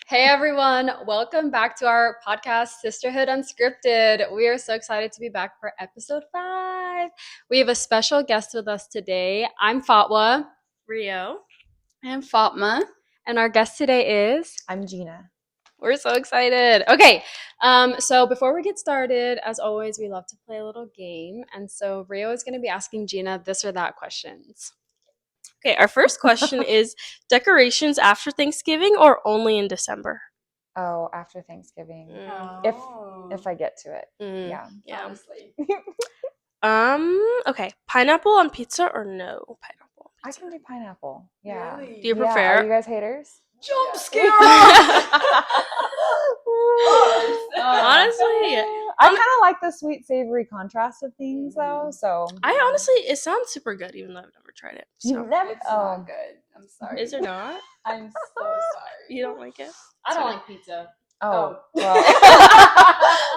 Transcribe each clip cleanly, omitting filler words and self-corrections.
Hey everyone, welcome back to our podcast, Sisterhood Unscripted. We are so excited to be back for episode 5. We have a special guest with us today. I'm Fatwa. Rio. And Fatma. And our guest today is? I'm Gina. We're so excited. Okay, so before we get started, as always, we love to play a little game. And so Rio is going to be asking Gina this or that questions. Okay, our first question is decorations after Thanksgiving or only in December? Oh, after Thanksgiving. Oh. If I get to it. Yeah. Honestly. Okay. Pineapple on pizza or no pineapple on I pizza? can do pineapple. Yeah. Really? Do you Yeah. prefer? Are you guys haters? Jump scare! Honestly, I kind of like the sweet savory contrast of things though. So it sounds super good even though I've never tried it. So. you've never It's not good. I'm sorry. Is it not? I'm so sorry. You don't like it? I don't like pizza. Oh. Oh. Well.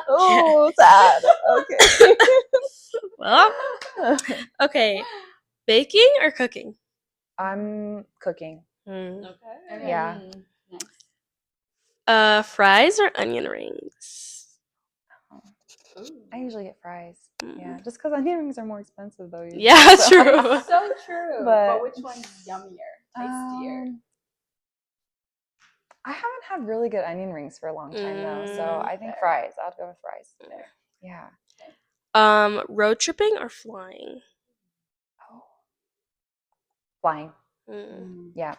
Oh, sad. Okay. Well, okay. Baking or cooking? I'm cooking. Okay. Yeah. Nice. Fries or onion rings? I usually get fries. Yeah, just because onion rings are more expensive though. Usually, Yeah, so. true. So true. But which one's yummier, tastier? I haven't had really good onion rings for a long time though, so I think fries. I'll go with fries. Yeah. Road tripping or flying? Oh. Flying. Yeah.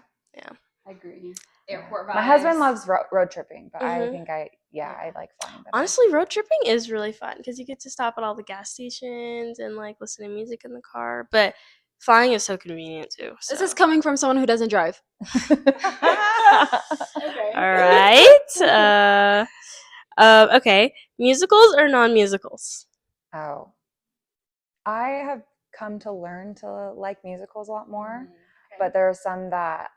I agree. Airport vibes. My husband loves road tripping, but I think I like flying better. Honestly, road tripping is really fun because you get to stop at all the gas stations and like listen to music in the car. But flying is so convenient too. So. This is coming from someone who doesn't drive. Okay. All right. Okay. Musicals or non-musicals? Oh. I have come to learn to like musicals a lot more, but there are some that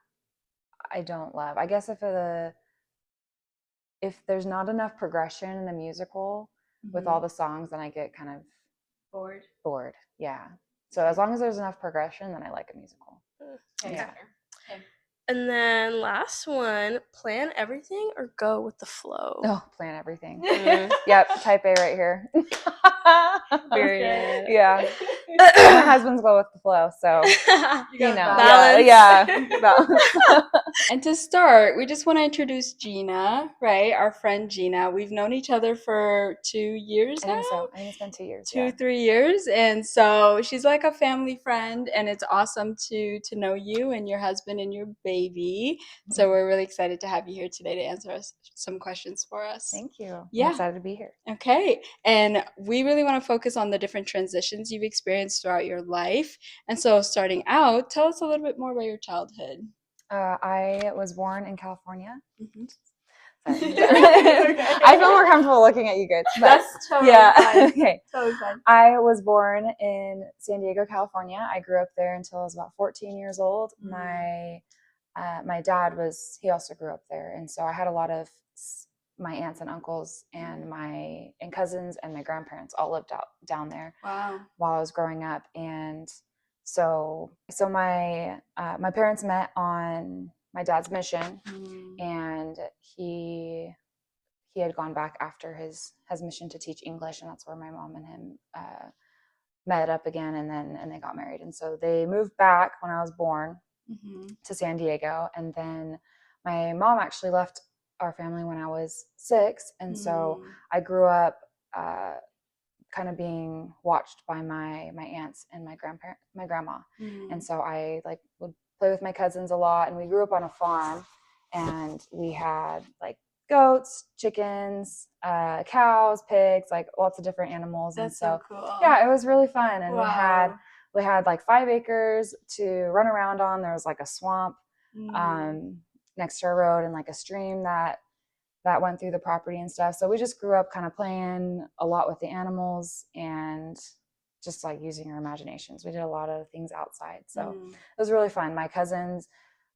I don't love. I guess if there's not enough progression in a musical with all the songs, then I get kind of bored. Yeah. So as long as there's enough progression, then I like a musical. Yeah. And then last one, plan everything or go with the flow? Oh, plan everything. Yep, type A right here. Period. Yeah. My husband's go with the flow, so you know. Balance. Yeah. Balance. And to start, we just want to introduce Gina, right? Our friend Gina. We've known each other for 2 years I now. think so. I think it's been 2 years. 3 years. And so she's like a family friend, and it's awesome to know you and your husband and your baby. So we're really excited to have you here today to answer us some questions for us. Thank you. Yeah. I'm excited to be here. Okay. And we really want to focus on the different transitions you've experienced throughout your life. And so starting out, tell us a little bit more about your childhood. I was born in California. Okay. I feel more comfortable looking at you guys. That's totally fine. Okay. Totally fine. I was born in San Diego, California. I grew up there until I was about 14 years old. My dad he also grew up there, and so I had a lot of my aunts and uncles and cousins and my grandparents all lived down there. Wow. While I was growing up, and so my parents met on my dad's mission, and he had gone back after his mission to teach English, and that's where my mom and him met up again, and they got married. And so they moved back when I was born to San Diego, and then my mom actually left our family when I was 6, and so I grew up kind of being watched by my aunts and my grandma, and so I would play with my cousins a lot, and we grew up on a farm, and we had goats, chickens, cows, pigs, lots of different animals. That's and so cool. Yeah, it was really fun, and Wow. we had 5 acres to run around on. There was a swamp next to our road, and a stream that went through the property and stuff. So we just grew up kind of playing a lot with the animals and just using our imaginations. We did a lot of things outside, so it was really fun. My cousins,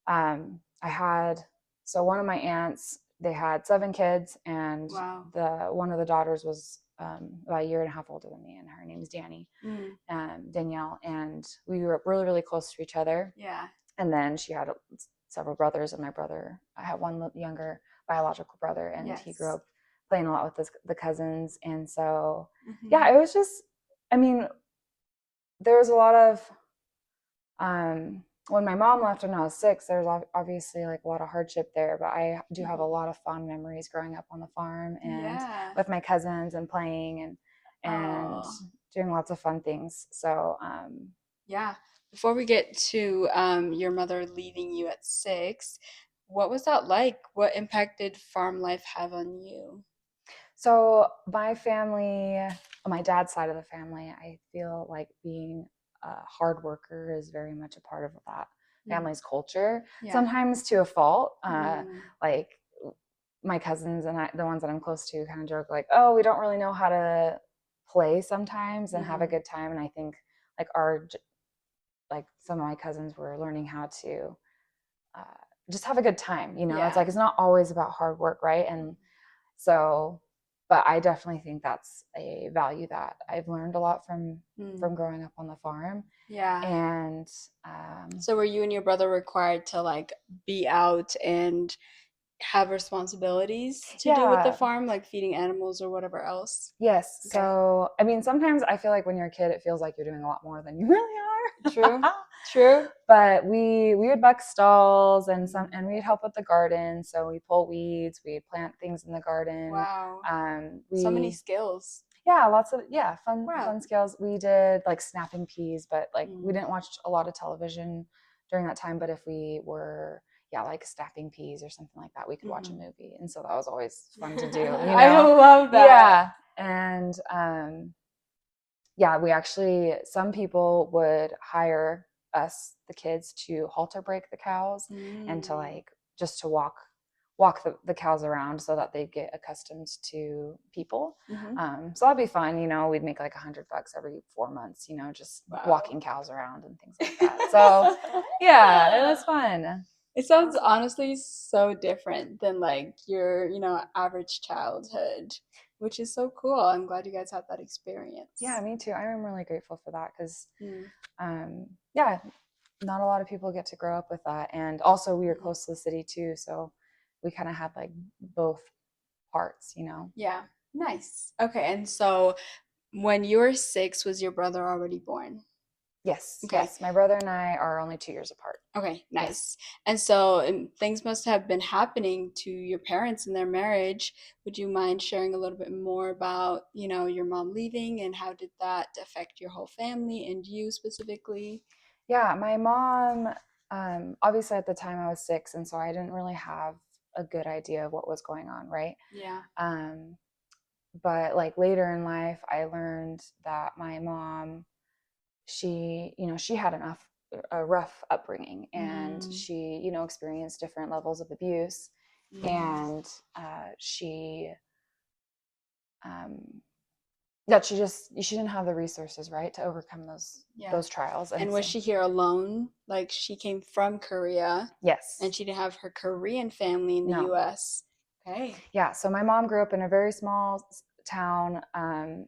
one of my aunts, they had 7 kids, and one of the daughters was about a year and a half older than me, and her name is Danielle, and we grew up really, really close to each other. Yeah. And then she had several brothers, and I had one younger biological brother, and he grew Yes. up playing a lot with the cousins. And so, Mhm. yeah, it was just, I mean, there was a lot of, when my mom left when I was 6, there was obviously like a lot of hardship there, but I do have a Mhm. lot of fond memories growing up on the farm and Yeah. with my cousins and playing and Oh. doing lots of fun things. So, Yeah. Before we get to your mother leaving you at 6, what was that like? What impact did farm life have on you? So my family, on my dad's side of the family, I feel like being a hard worker is very much a part of that family's culture. Yeah. Sometimes to a fault. Mm. Like my cousins and I, the ones that I'm close to, kind of joke like, "Oh, we don't really know how to play sometimes and have a Mhm. good time." And I think like like some of my cousins were learning how to uh, just have a good time. You know, it's Yeah. like it's not always about hard work, right? And so, but I definitely think that's a value that I've learned a lot Mm. from growing up on the farm. Yeah. And So were you and your brother required to like be out and have responsibilities to do with the yeah, farm, like feeding animals or whatever else? yes. Okay. So, I mean, sometimes I feel like when you're a kid, it feels like you're doing a lot more than you really are. True. True. But we would buck stalls and we'd help with the garden. So we pull weeds, we plant things in the garden. Wow. Um, So many we skills. Yeah, lots of fun Wow. skills. We did like snapping peas, but like we Mm. didn't watch a lot of television during that time. But if we were like snapping peas or something like that, we could watch a Mhm. movie, and so that was always fun to do. I love that. Yeah, and yeah, we actually some people would hire us, the kids, to halter break the cows and to Mm. like just to walk the cows around so that they get accustomed to people. Mhm. So that'd be fun. We'd make like $100 every 4 months. Just Wow. walking cows around and things like that. So yeah, it was fun. It sounds honestly so different than like your, average childhood, which is so cool. I'm glad you guys had that experience. Yeah, me too. I'm really grateful for that because, Mm. yeah, not a lot of people get to grow up with that. And also, we were Mhm. close to the city too, so we kind of had like both parts. Yeah. Nice. Okay, and so when you were 6, was your brother already born? Yes, Okay. yes. My brother and I are only 2 years apart. Okay, Yes. nice. And so things must have been happening to your parents in their marriage. Would you mind sharing a little bit more about, your mom leaving and how did that affect your whole family and you specifically? Yeah, my mom, obviously at the time I was 6, and so I didn't really have a good idea of what was going on, right? Yeah. Um, but like later in life, I learned that my mom, she had a rough upbringing, and Mm. she, experienced different levels of abuse, Mm. and she, um, that she didn't have the resources, right, to overcome Yeah. those trials. And And was so, she here alone? Like she came from Korea yes, and she didn't have her Korean family in the no, US. Okay. yeah. So my mom grew up in a very small town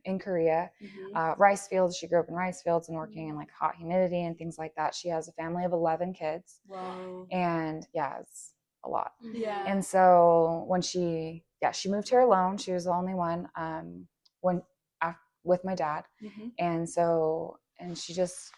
in Korea, Mhm. rice fields. She grew up in rice fields and working in like hot humidity and things like that. She has a family of 11 kids, Whoa. and yeah, it's a lot. Yeah. And so when she moved here alone. She was the only one when with my dad. Mhm. And so, and she just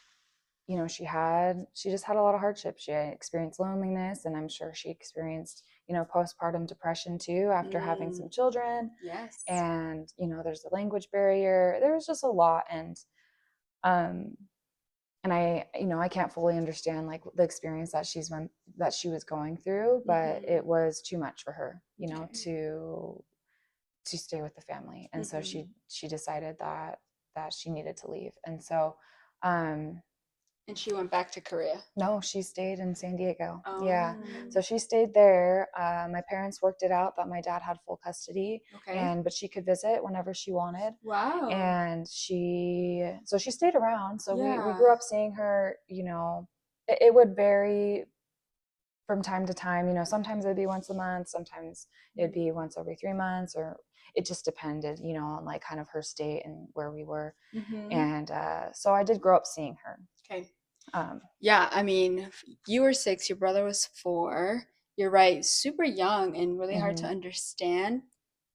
had a lot of hardship. She experienced loneliness, and I'm sure she experienced postpartum depression too after having some children. Yes. And there's the language barrier. There was just a lot. Um and I can't fully understand like the experience that she was going through, but Mhm. it was too much for her Okay. to stay with the family. And so Mhm. she decided that she needed to leave. And so um And she went back to Korea. no, she stayed in San Diego. Oh. Yeah. So she stayed there. My parents worked it out that my dad had full custody, Okay. but she could visit whenever she wanted. Wow. And so she stayed around. So we Yeah. grew up seeing her. It would vary from time to time. Sometimes it'd be once a month, sometimes it'd be once every 3 months, or it just depended, on like kind of her state and where we were. Mhm. And so I did grow up seeing her. Okay. Um, Yeah, I mean, you were 6, your brother was 4, you're right, super young and really hard to understand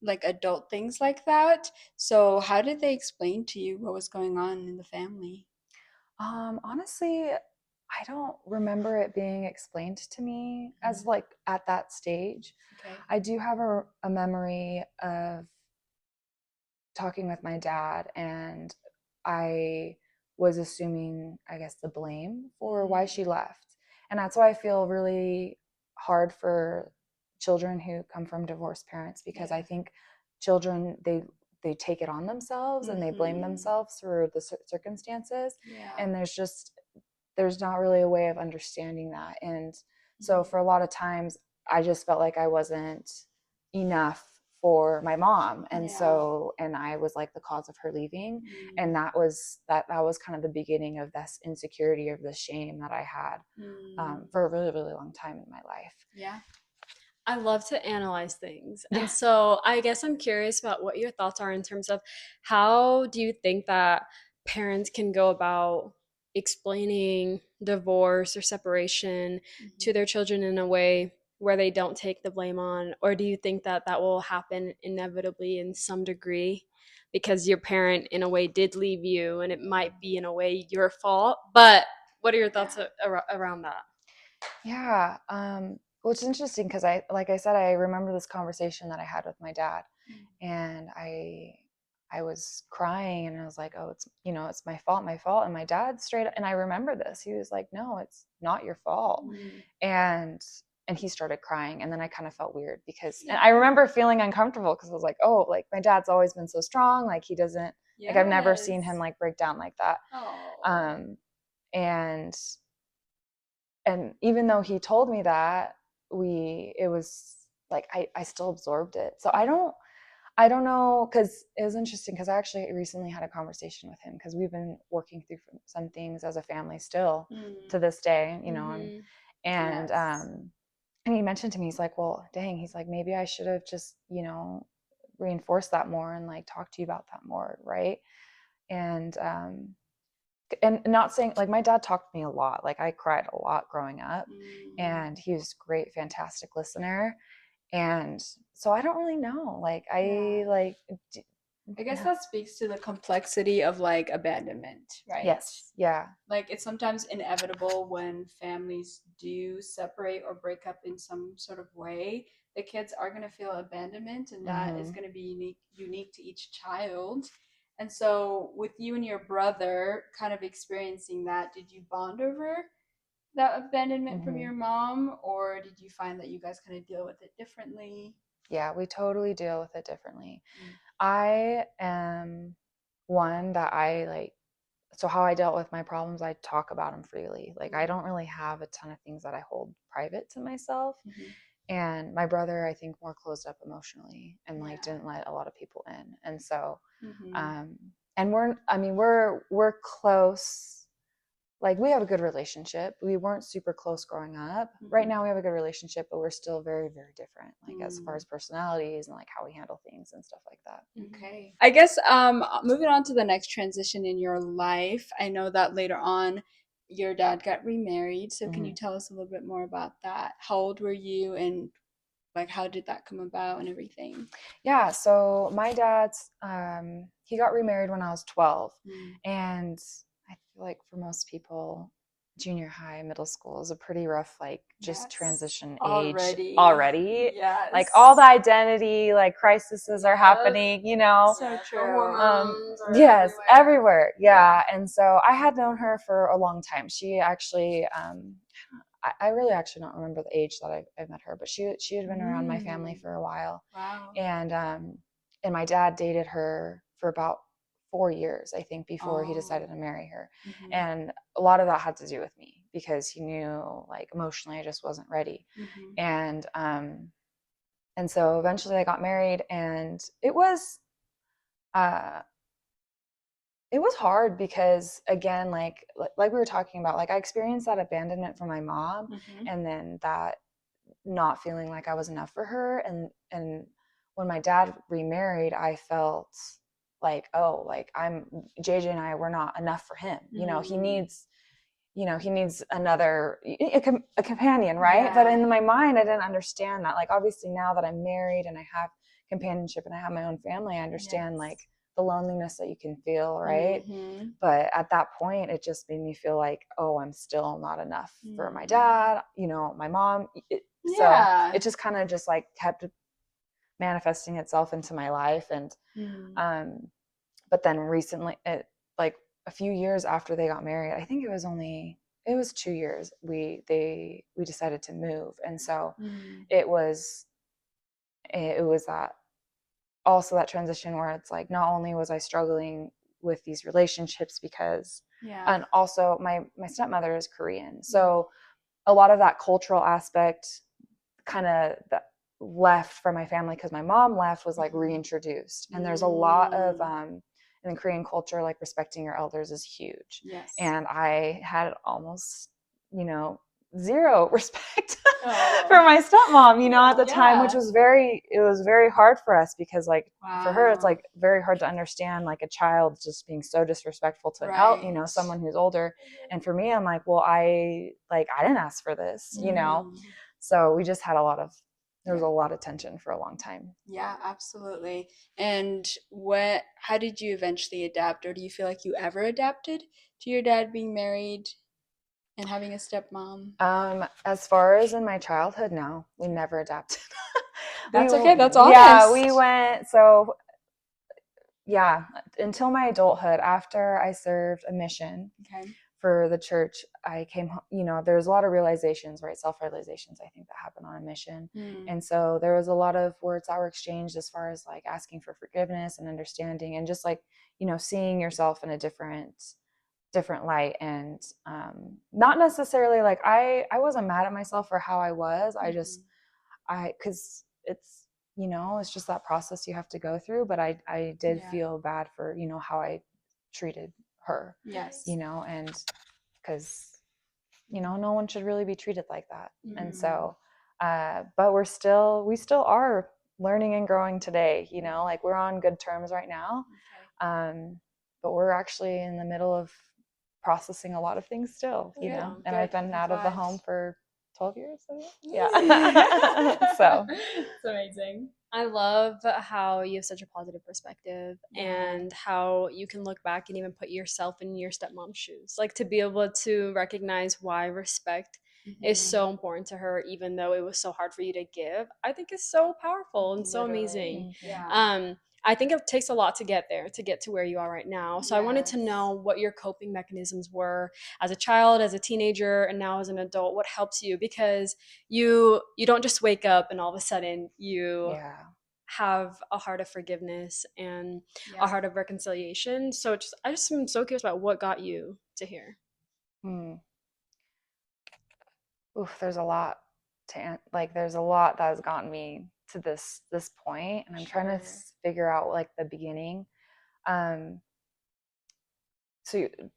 like adult things like that. So how did they explain to you what was going on in the family? Honestly, I don't remember it being explained to me as like at that stage. Okay. I do have a memory of talking with my dad, and I was assuming, I guess, the blame for why she left. And that's why I feel really hard for children who come from divorced parents, because I think children, they take it on themselves and they blame themselves for the circumstances. Yeah. And there's not really a way of understanding that. And so for a lot of times, I just felt like I wasn't enough for my mom, and so and I was like the cause of her leaving. And that was kind of the beginning of this insecurity, of the shame that I had for a really, really long time in my life. Yeah. I love to analyze things. And so I guess I'm curious about what your thoughts are in terms of how do you think that parents can go about explaining divorce or separation to their children in a way where they don't take the blame on? Or do you think that that will happen inevitably in some degree because your parent in a way did leave you and it might be in a way your fault? But what are your thoughts around that? Yeah. Well, it's interesting because like I said, I remember this conversation that I had with my dad, and I was crying, and I was like, oh, it's my fault, my fault. And my dad and I remember this, he was like, no, it's not your fault. And he started crying, and then I kind of felt weird because, and I remember feeling uncomfortable because I was like, oh, like my dad's always been so strong. Like he doesn't, like I've never seen him like break down like that. And even though he told me that, it was like I still absorbed it. So I don't know, because it was interesting because I actually recently had a conversation with him, because we've been working through some things as a family still to this day, and and he mentioned to me, he's like, well, dang, he's like, maybe I should have just, reinforced that more and like talked to you about that more, right? And not saying, like, my dad talked to me a lot, like I cried a lot growing up, and he was great, fantastic listener. And so I don't really know, like I guess that speaks to the complexity of like abandonment, right? Yes. Yeah. Like it's sometimes inevitable when families do separate or break up in some sort of way. The kids are going to feel abandonment, and that is going to be unique to each child. And so with you and your brother kind of experiencing that, did you bond over that abandonment from your mom, or did you find that you guys kind of deal with it differently? Yeah, we totally deal with it differently. I am one that I like, so how I dealt with my problems, I talk about them freely. Like I don't really have a ton of things that I hold private to myself. And my brother, I think, more closed up emotionally and like didn't let a lot of people in. And so and we're close. Like we have a good relationship. We weren't super close growing up. Right now we have a good relationship, but we're still very, very different, like as far as personalities and like how we handle things and stuff like that. Okay. I guess moving on to the next transition in your life, I know that later on your dad got remarried. So can you tell us a little bit more about that? How old were you, and like how did that come about and everything? Yeah, so my dad's he got remarried when I was 12. And I feel like for most people, junior high, middle school is a pretty rough, like just transition age already. Yes. Like all the identity, like crises are happening, So true. Yes, everywhere. Yeah. And so I had known her for a long time. She actually, I really actually don't remember the age that I met her, but she had been around my family for a while. Wow. And my dad dated her for about 4 years, I think, before he decided to marry her. And a lot of that had to do with me, because he knew like emotionally I just wasn't ready. And so eventually I got married, and it was hard because, again, like we were talking about, like I experienced that abandonment from my mom, and then that not feeling like I was enough for her. And when my dad remarried, I felt like, oh, like JJ and I were not enough for him. He needs he needs a companion, right? But in my mind, I didn't understand that. Like, obviously now that I'm married and I have companionship and I have my own family, I understand like the loneliness that you can feel, right? But at that point, it just made me feel like, oh, I'm still not enough for my dad, my mom. So it just kind of just like kept manifesting itself into my life. And but then recently, like a few years after they got married, I think it was 2 years, we decided to move. And so it was that, also that transition where it's like, not only was I struggling with these relationships because and also my stepmother is Korean, so a lot of that cultural aspect kind of that left from my family, because my mom left, was like reintroduced. And there's a lot of in the Korean culture, like respecting your elders is huge. And I had almost zero respect for my stepmom, at the time, which was very hard for us, because like for her, it's like very hard to understand like a child just being so disrespectful to someone who's older. And for me, I'm like, well, I didn't ask for this, so we just had there was a lot of tension for a long time. Yeah, absolutely. And how did you eventually adapt, or do you feel like you ever adapted to your dad being married and having a stepmom? As far as in my childhood, no, we never adapted. That's okay. That's honest. Yeah, we went, until my adulthood, after I served a mission for the church, I came home. There's a lot of realizations, right? Self-realizations, I think, that happen on a mission. And so there was a lot of words that were exchanged as far as like asking for forgiveness and understanding, and just like, seeing yourself in a different light. And not necessarily like I wasn't mad at myself for how I was. Because it's just that process you have to go through. But I did feel bad for how I treated her. And because no one should really be treated like that. And so but we still are learning and growing today. Like, we're on good terms right now. But we're actually in the middle of processing a lot of things still, and I've been out of the home for 12 years. So so it's amazing. I love how you have such a positive perspective, and how you can look back and even put yourself in your stepmom's shoes. Like, to be able to recognize why respect is so important to her, even though it was so hard for you to give, I think is so powerful and so amazing. I think it takes a lot to get there, to get to where you are right now. So I wanted to know what your coping mechanisms were as a child, as a teenager, and now as an adult. What helps you? Because you don't just wake up and all of a sudden you have a heart of forgiveness and a heart of reconciliation. So I just am so curious about what got you to here. There's a lot there's a lot that has gotten me to this point, and I'm trying to figure out like the beginning. So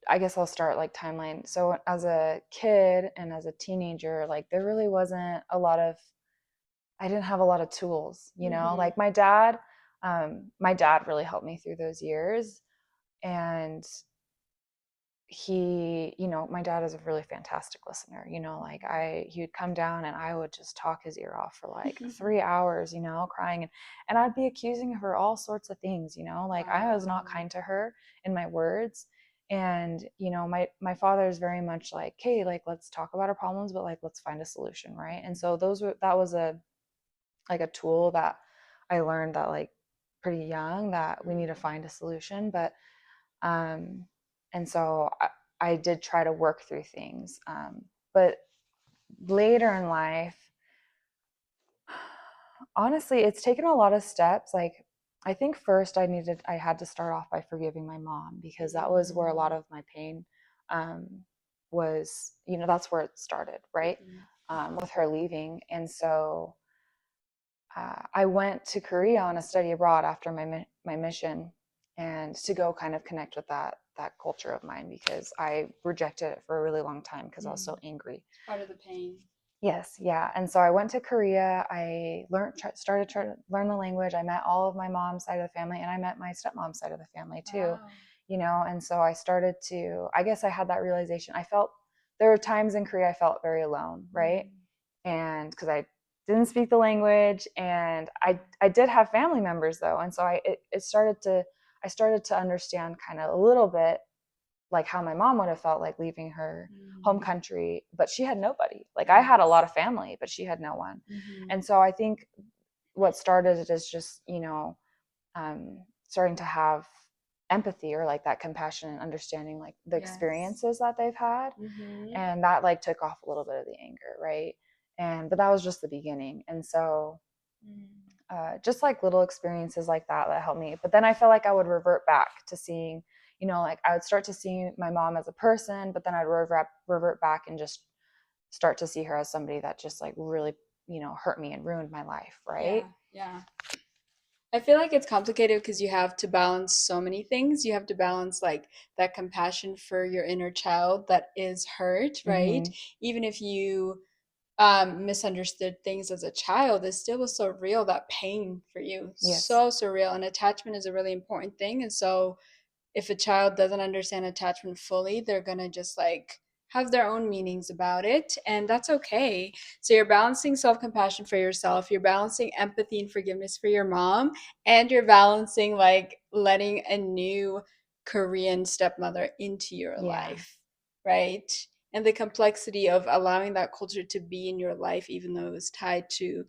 I guess I'll start like timeline. So as a kid and as a teenager, like there really wasn't I didn't have a lot of tools, like my dad really helped me through those years. And he, my dad is a really fantastic listener, like he would come down and I would just talk his ear off for like 3 hours, crying. And I'd be accusing her all sorts of things, like I was not kind to her in my words. And, my father is very much like, hey, like, let's talk about our problems, but like, let's find a solution. Right. And so that was a tool that I learned that like pretty young, that we need to find a solution. But, and so I did try to work through things. But later in life, honestly, it's taken a lot of steps. Like, I think first I had to start off by forgiving my mom, because that was where a lot of my pain was, that's where it started, right? With her leaving. And so I went to Korea on a study abroad after my mission, and to go kind of connect with that culture of mine, because I rejected it for a really long time because I was so angry. Part of the pain. Yes, yeah. And so I went to Korea. I started trying to learn the language. I met all of my mom's side of the family, and I met my stepmom's side of the family too. And so I started to, I guess I had that realization. I felt there were times in Korea I felt very alone, right? And because I didn't speak the language, and I did have family members though, and so I started to understand kind of a little bit like how my mom would have felt like leaving her home country, but she had nobody. Like I had a lot of family, but she had no one. And so I think what started it is just, starting to have empathy, or like that compassion and understanding like the experiences that they've had. And that like took off a little bit of the anger, right? But that was just the beginning. And so just like little experiences like that helped me. But then I felt like I would revert back to seeing, like I would start to see my mom as a person, but then I'd revert back and just start to see her as somebody that just like really, hurt me and ruined my life, right? Yeah. I feel like it's complicated because you have to balance so many things. You have to balance like that compassion for your inner child that is hurt, right? Even if you misunderstood things as a child, it still was so real, that pain for you. Yes. So surreal. And attachment is a really important thing. And so if a child doesn't understand attachment fully, they're going to just like have their own meanings about it. And that's okay. So you're balancing self compassion for yourself, you're balancing empathy and forgiveness for your mom, and you're balancing like letting a new Korean stepmother into your life, right? And the complexity of allowing that culture to be in your life, even though it was tied to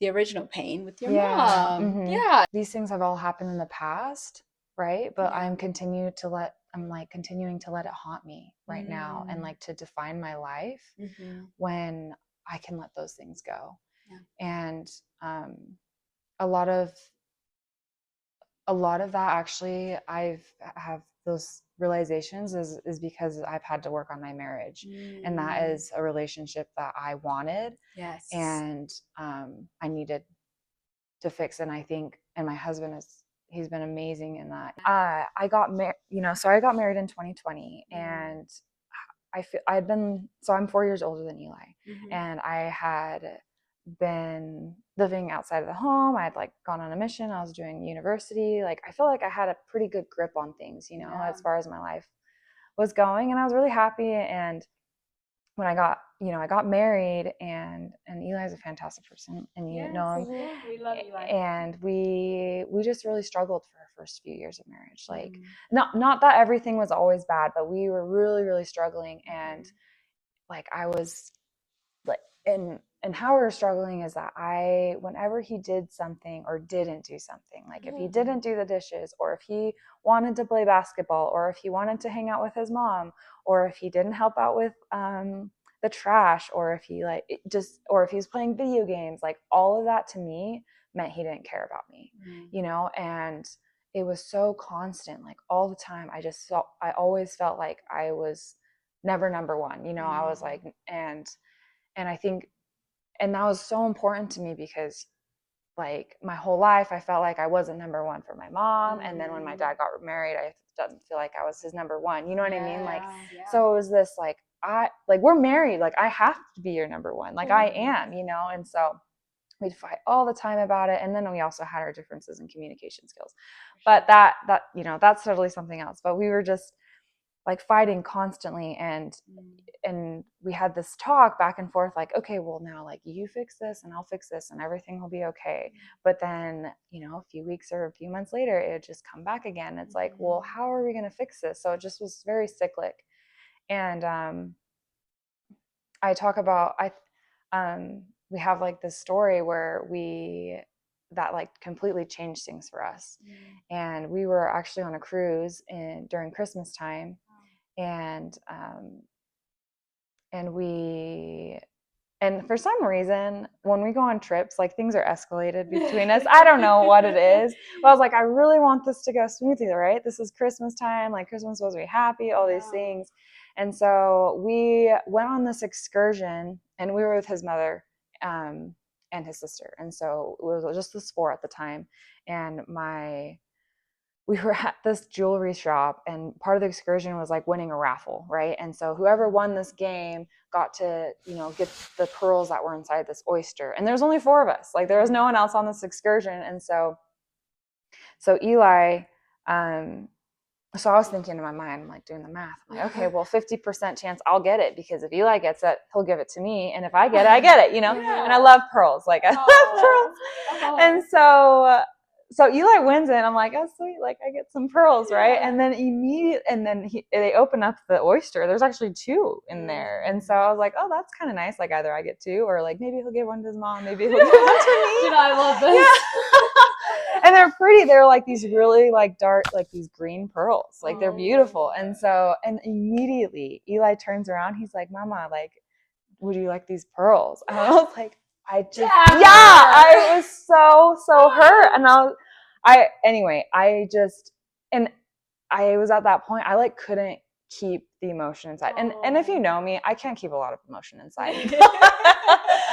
the original pain with your mom. Yeah. These things have all happened in the past, right? But I'm continuing to let it haunt me right now, and like to define my life when I can let those things go. And a lot of that actually I have those realizations is because I've had to work on my marriage, and that is a relationship that I wanted, and I needed to fix. And I think, and my husband he's been amazing in that. I got married, so I got married in 2020, and I'm 4 years older than Eli, and I had been living outside of the home. I had like gone on a mission. I was doing university. Like I feel like I had a pretty good grip on things, as far as my life was going, and I was really happy. And when I got married, and Eli's a fantastic person, and you know him. We love Eli. And we just really struggled for our first few years of marriage. Like not that everything was always bad, but we were really, really struggling. And like I was like, and how we were struggling is that whenever he did something or didn't do something, like if he didn't do the dishes, or if he wanted to play basketball, or if he wanted to hang out with his mom, or if he didn't help out with the trash, or if he or if he was playing video games, like all of that to me meant he didn't care about me, and it was so constant, like all the time. I always felt like I was never number one, I was like, and I think, and that was so important to me, because like my whole life I felt like I wasn't number one for my mom. And then when my dad got married, I didn't feel like I was his number one. You know what I mean? Like, so it was this like, we're married, like I have to be your number one, like I am, and so we'd fight all the time about it. And then we also had our differences in communication skills, but that that's totally something else. But we were just like fighting constantly, and we had this talk back and forth, like, okay, well now like you fix this and I'll fix this and everything will be okay. But then a few weeks or a few months later it would just come back again. It's like, well, how are we going to fix this? So it just was very cyclic. And I talk about we have like this story where that like completely changed things for us. And we were actually on a cruise during Christmas time, and for some reason when we go on trips, like things are escalated between us. I don't know what it is, but I was like, I really want this to go smoothly, right? This is Christmas time, like Christmas was supposed to be happy, all these things. And so we went on this excursion, and we were with his mother and his sister. And so it was just us four at the time. And we were at this jewelry shop, and part of the excursion was like winning a raffle, right? And so whoever won this game got to, get the pearls that were inside this oyster. And there's only four of us, like there was no one else on this excursion. And so Eli, So I was thinking in my mind, I'm like doing the math. I'm like, okay, well, 50% chance I'll get it, because if Eli gets it, he'll give it to me. And if I get it, you know? Yeah. And I love pearls. Like, I love pearls. Oh. And so Eli wins it, and I'm like, oh, sweet. Like, I get some pearls, right? Yeah. And then they open up the oyster. There's actually 2 in there. And so I was like, oh, that's kind of nice. Like, either I get 2, or like maybe he'll give one to his mom. Maybe he'll give one to me. Dude, I love this. Yeah. And they're pretty. They're like these really like dark, like these green pearls. Like, they're beautiful. And so, and immediately Eli turns around. He's like, Mama, like, would you like these pearls? And I was like, I was so hurt. And and I was at that point, I like couldn't keep the emotion inside. And if you know me, I can't keep a lot of emotion inside.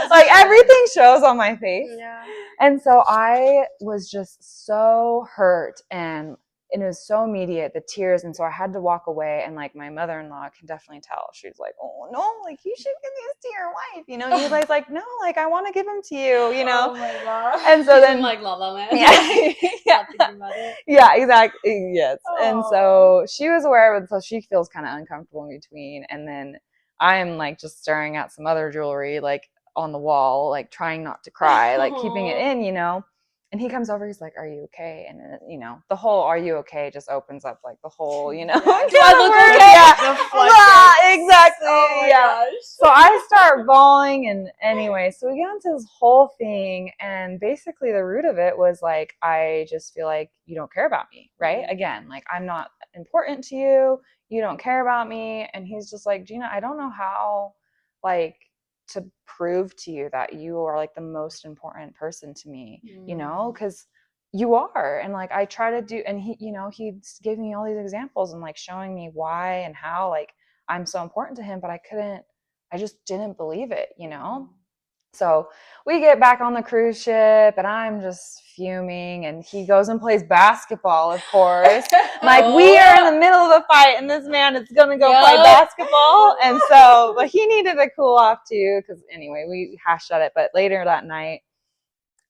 Like, everything shows on my face. Yeah. And so I was just so hurt, and it was so immediate, the tears. And so I had to walk away, and like my mother-in-law can definitely tell. She's like, oh no, like, you should give these to your wife, you know? Eli's like, no, like, I want to give them to you, you know? Oh my God. And so then, like, La La Land. yeah, yeah, exactly, yes. And so she was aware of it, so she feels kind of uncomfortable in between. And then I'm like just staring at some other jewelry, like on the wall, like trying not to cry, like keeping it in, you know? And he comes over, he's like, are you okay? And you know, the whole "are you okay" just opens up like the whole, you know, Do I look okay? Yeah, exactly. Oh my Yeah. gosh. So I start bawling, and anyway, so we got into this whole thing, and basically the root of it was like, I just feel like you don't care about me, right? Again, like, I'm not important to you, you don't care about me. And he's just like, Gina, I don't know how, like, to prove to you that you are like the most important person to me, you know, because you are. And like, I try to do, and he, you know, he's giving me all these examples and like showing me why and how like I'm so important to him, but I just didn't believe it, you know? So we get back on the cruise ship, and I'm just fuming, and he goes and plays basketball, of course. Like, we are in the middle of a fight, and this man is going to go play basketball. And so, but he needed to cool off too, because anyway, we hashed at it. But later that night,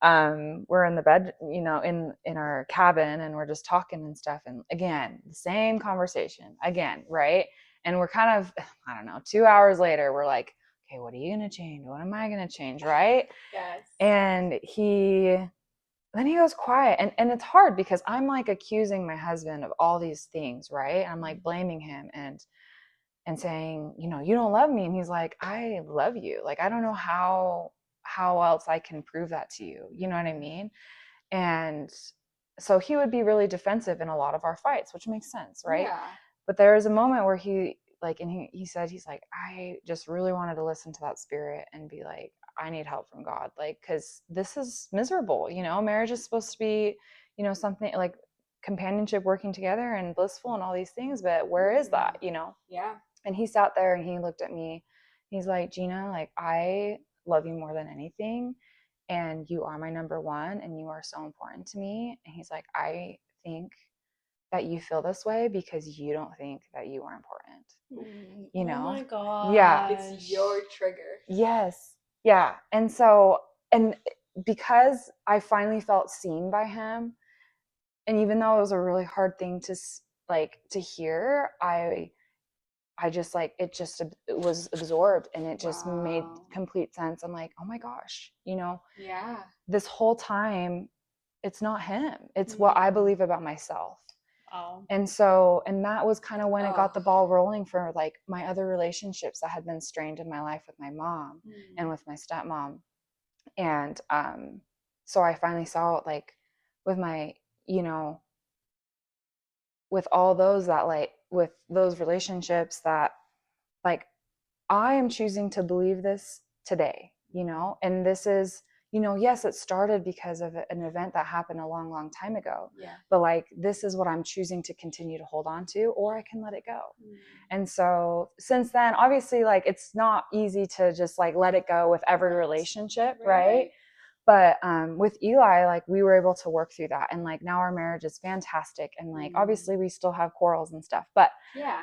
we're in the bed, you know, in our cabin, and we're just talking and stuff. And again, the same conversation again, right? And we're kind of, I don't know, 2 hours later, we're like, okay, what are you going to change? What am I going to change? Right. Yes. And then he goes quiet. And it's hard because I'm like accusing my husband of all these things. Right. I'm like blaming him and saying, you know, you don't love me. And he's like, I love you. Like, I don't know how else I can prove that to you. You know what I mean? And so he would be really defensive in a lot of our fights, which makes sense. Right. Yeah. But there was a moment where he like, and he said, he's like, I just really wanted to listen to that spirit and be like, I need help from God. Like, cause this is miserable, you know, marriage is supposed to be, you know, something like companionship, working together and blissful and all these things. But where is that, you know? Yeah. And he sat there and he looked at me. He's like, Gina, like, I love you more than anything. And you are my number one, and you are so important to me. And he's like, I think that you feel this way because you don't think that you are important. You know? Oh my God. Yeah. It's your trigger. Yes. Yeah. And so, and because I finally felt seen by him, and even though it was a really hard thing to hear, I just like, it was absorbed, and it just made complete sense. I'm like, oh my gosh, you know, Yeah. this whole time, it's not him. It's what I believe about myself. Oh. And so, and that was kind of when it got the ball rolling for like my other relationships that had been strained in my life with my mom and with my stepmom. And so I finally saw it, like, with my, you know, with all those that, like, with those relationships that, like, I am choosing to believe this today, you know, and this is, you know, yes, it started because of an event that happened a long, long time ago. Yeah. But like, this is what I'm choosing to continue to hold on to, or I can let it go. And so since then, obviously, like, it's not easy to just like let it go with every relationship, right? But with Eli, like, we were able to work through that, and like now our marriage is fantastic, and like obviously we still have quarrels and stuff, but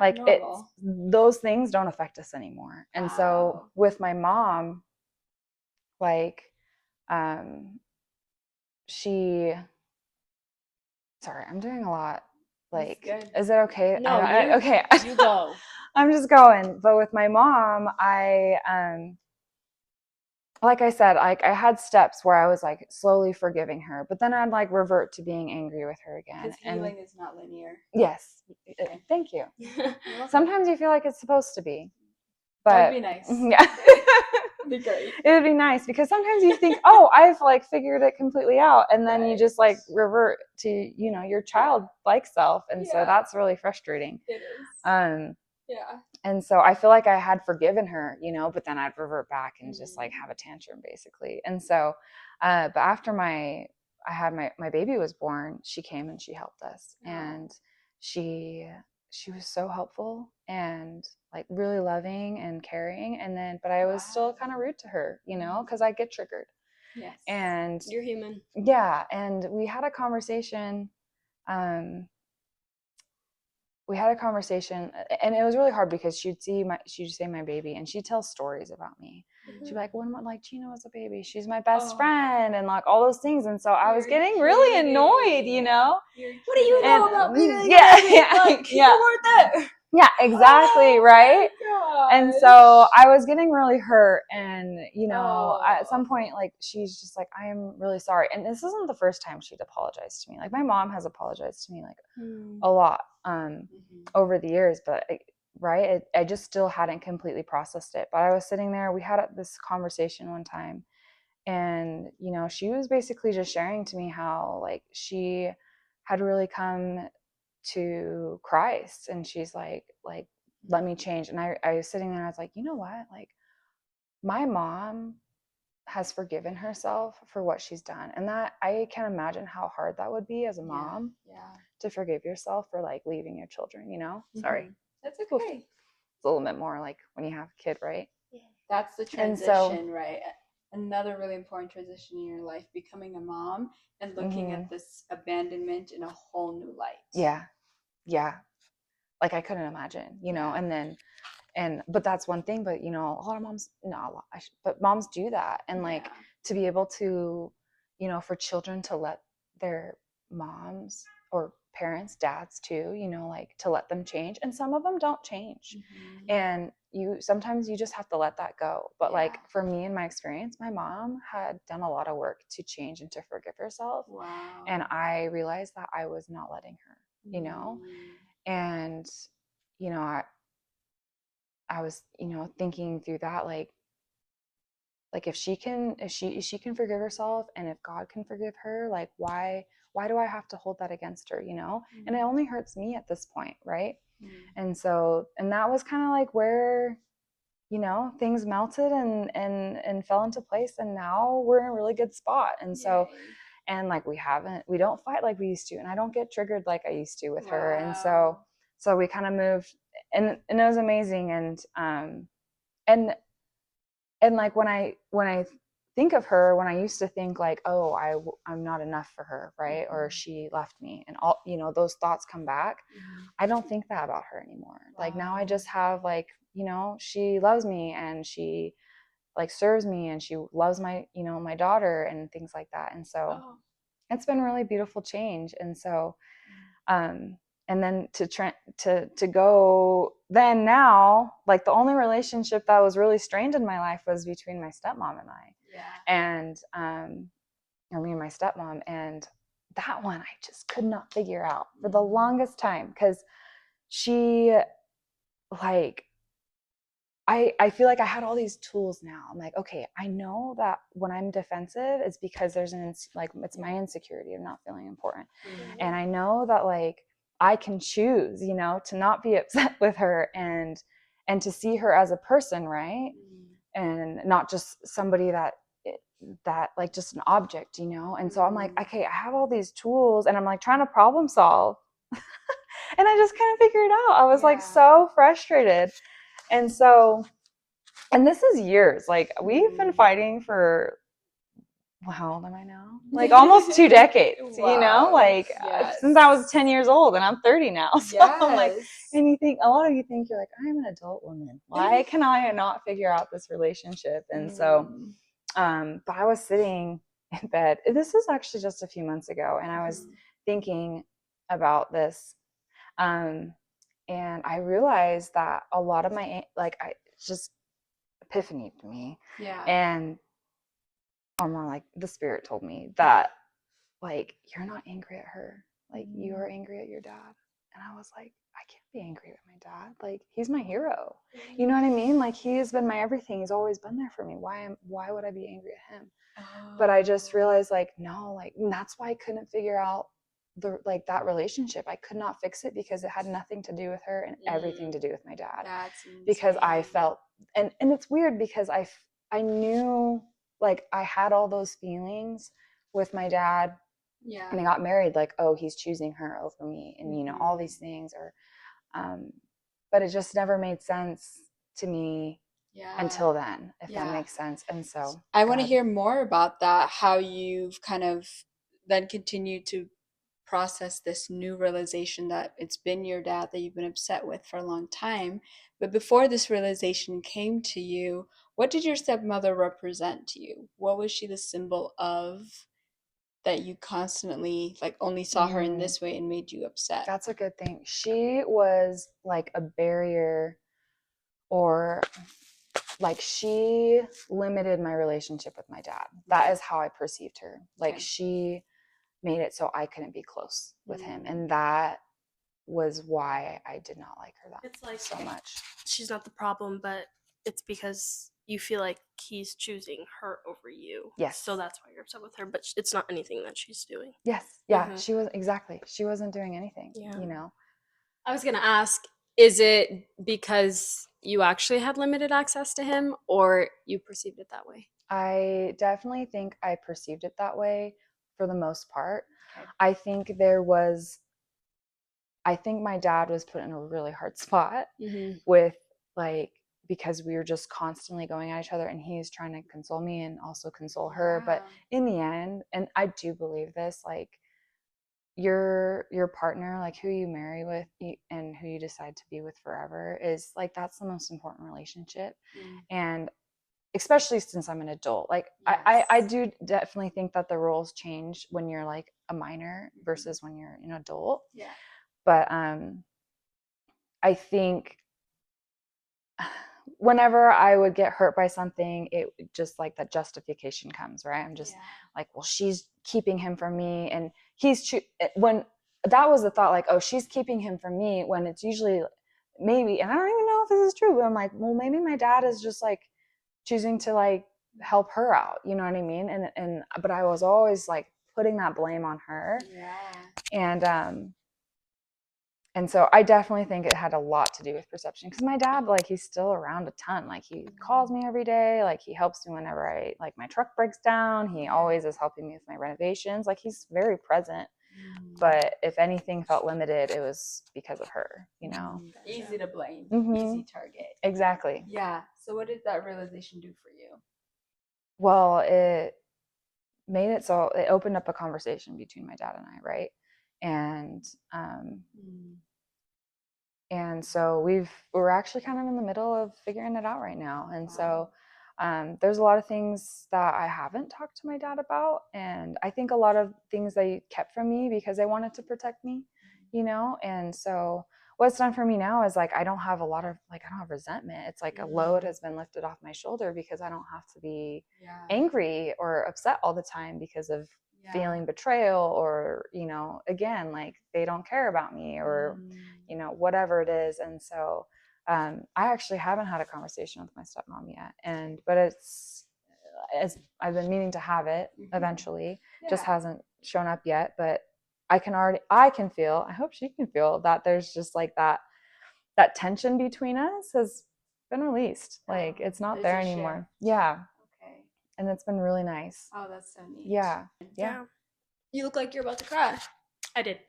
like those things don't affect us anymore. And so with my mom, like, sorry, I'm doing a lot Like, good. is it okay? No, Okay. you go. I'm just going. But with my mom, like I said, like I had steps where I was like slowly forgiving her, but then I'd like revert to being angry with her again. Because And healing is not linear. yes, Okay. thank you. You're welcome. Sometimes you feel like it's supposed to be, That'd but be nice. yeah, Be great. it would be nice because sometimes you think, oh, I've like figured it completely out, and then you just like revert to your childlike self, and so that's really frustrating. It is. Yeah. And so I feel like I had forgiven her, but then I'd revert back and just like have a tantrum basically. And so, but after I had my baby was born, she came and she helped us, and she was so helpful and like really loving and caring. And then, but I was still kind of rude to her, because I get triggered. Yes. And You're human. yeah, and we had a conversation. And it was really hard because she'd say my baby, and she'd tell stories about me. She'd be like, when like Gina was a baby, she's my best friend, and like all those things. And so I was getting really annoyed, What do you know about me? Yeah, You weren't there. Yeah, exactly, right? And so I was getting really hurt, and at some point, like she's just like, I am really sorry. And this isn't the first time she'd apologized to me. Like my mom has apologized to me like a lot over the years, but I just still hadn't completely processed it. But I was sitting there, we had this conversation one time, and she was basically just sharing to me how like she had really come to Christ, and she's like let me change. And I was sitting there and I was like, you know what, like my mom has forgiven herself for what she's done, and that I can imagine how hard that would be as a mom to forgive yourself for like leaving your children. Sorry, that's okay. It's a little bit more like when you have a kid, right? That's the transition, right? Another really important transition in your life, becoming a mom and looking at this abandonment in a whole new light. Yeah, like I couldn't imagine, but that's one thing. But a lot of moms, but moms do that, and like to be able to, for children to let their moms or parents, dads too, like to let them change, and some of them don't change, and sometimes you just have to let that go. But like for me, in my experience, my mom had done a lot of work to change and to forgive herself. Wow. And I realized that I was not letting her, and I was thinking through that, like if she can forgive herself, and if God can forgive her, like why do I have to hold that against her, and it only hurts me at this point, right? And so, and that was kind of like where things melted and fell into place, and now we're in a really good spot. And so and like we don't fight like we used to, and I don't get triggered like I used to with her. And so we kind of moved, and it was amazing. And like when I think of her, when I used to think like, oh, I'm not enough for her, right? Or she left me, and all those thoughts come back. I don't think that about her anymore. Like now I just have like, she loves me, and she like serves me, and she loves my my daughter and things like that. And so it's been really beautiful change. And so and then to go then now, like the only relationship that was really strained in my life was between my stepmom and I. And or me and my stepmom. And that one I just could not figure out for the longest time, because she like I feel like I had all these tools now. I'm like, okay, I know that when I'm defensive, it's because there's it's my insecurity of not feeling important. And I know that like I can choose, to not be upset with her, and to see her as a person, right? And not just somebody that like just an object, And so I'm like, okay, I have all these tools, and I'm like trying to problem solve. And I just couldn't figure it out. I was like so frustrated. And so, and this is years, like we've been fighting for, how old am I now? Like almost 2 decades, like since I was 10 years old, and I'm 30 now. So I'm like, and a lot of you think you're like, I'm an adult woman. Why can I not figure out this relationship? And so, but I was sitting in bed. This was actually just a few months ago, and I was thinking about this Um, and I realized that a lot of my, like, I just epiphany to me. Yeah. And or more like the spirit told me that, like, you're not angry at her. Like, you are angry at your dad. And I was like, I can't be angry at my dad. Like, he's my hero. You know what I mean? Like, he has been my everything. He's always been there for me. Why would I be angry at him? But I just realized, like, no, like, and that's why I couldn't figure out that relationship. I could not fix it because it had nothing to do with her and everything to do with my dad. That's insane. Because I felt, and it's weird because I knew, like, I had all those feelings with my dad. Yeah. And I got married, like, oh, he's choosing her over me, and, you know, all these things are, but it just never made sense to me until then, if that makes sense. And so I want to hear more about that, how you've kind of then continued to process this new realization that it's been your dad that you've been upset with for a long time. But before this realization came to you, what did your stepmother represent to you? What was she the symbol of that you constantly, like, only saw her in this way and made you upset? That's a good thing. She was like a barrier, or like, she limited my relationship with my dad. That is how I perceived her. Like, she made it so I couldn't be close with him. And that was why I did not like her It's like so much. she's not the problem, but it's because you feel like he's choosing her over you. Yes. So that's why you're upset with her, but it's not anything that she's doing. Yes. Yeah. She was, exactly. She wasn't doing anything, Yeah. you know? I was gonna ask, is it because you actually had limited access to him, or you perceived it that way? I definitely think I perceived it that way for the most part. Okay. I think my dad was put in a really hard spot with, like, because we were just constantly going at each other, and he's trying to console me and also console her. But in the end, and I do believe this, like, your partner, like, who you marry with and who you decide to be with forever, is, like, that's the most important relationship. And especially since I'm an adult, like, I do definitely think that the roles change when you're, like, a minor versus when you're an adult. Yeah. But I think whenever I would get hurt by something, it just, like, that justification comes, right? I'm just like, well, she's keeping him from me, and when that was the thought, like, oh, she's keeping him from me, when it's usually maybe, and I don't even know if this is true, but I'm like, well, maybe my dad is just, like, choosing to, like, help her out, you know what I mean? And but I was always, like, putting that blame on her. And so I definitely think it had a lot to do with perception, because my dad, like, he's still around a ton. Like, he calls me every day. Like, he helps me whenever my truck breaks down. He always is helping me with my renovations. Like, he's very present. But if anything felt limited, it was because of her, you know? Easy to blame. Mhm. Easy target. Exactly. Yeah. So what did that realization do for you? Well, it made it so it opened up a conversation between my dad and I, right? And so we're actually kind of in the middle of figuring it out right now. And so there's a lot of things that I haven't talked to my dad about, and I think a lot of things they kept from me because they wanted to protect me, you know? And so what's done for me now is, like, I don't have resentment. It's like a load has been lifted off my shoulder, because I don't have to be angry or upset all the time because of feeling betrayal, or, you know, again, like, they don't care about me, or, you know, whatever it is. And so I actually haven't had a conversation with my stepmom yet, but as I've been meaning to have it eventually. Just hasn't shown up yet. But I can feel, I hope she can feel, that there's just, like, that tension between us has been released. Like, it's not there anymore. Yeah. Okay. And it's been really nice. Oh, that's so neat. Yeah. You look like you're about to cry. I did.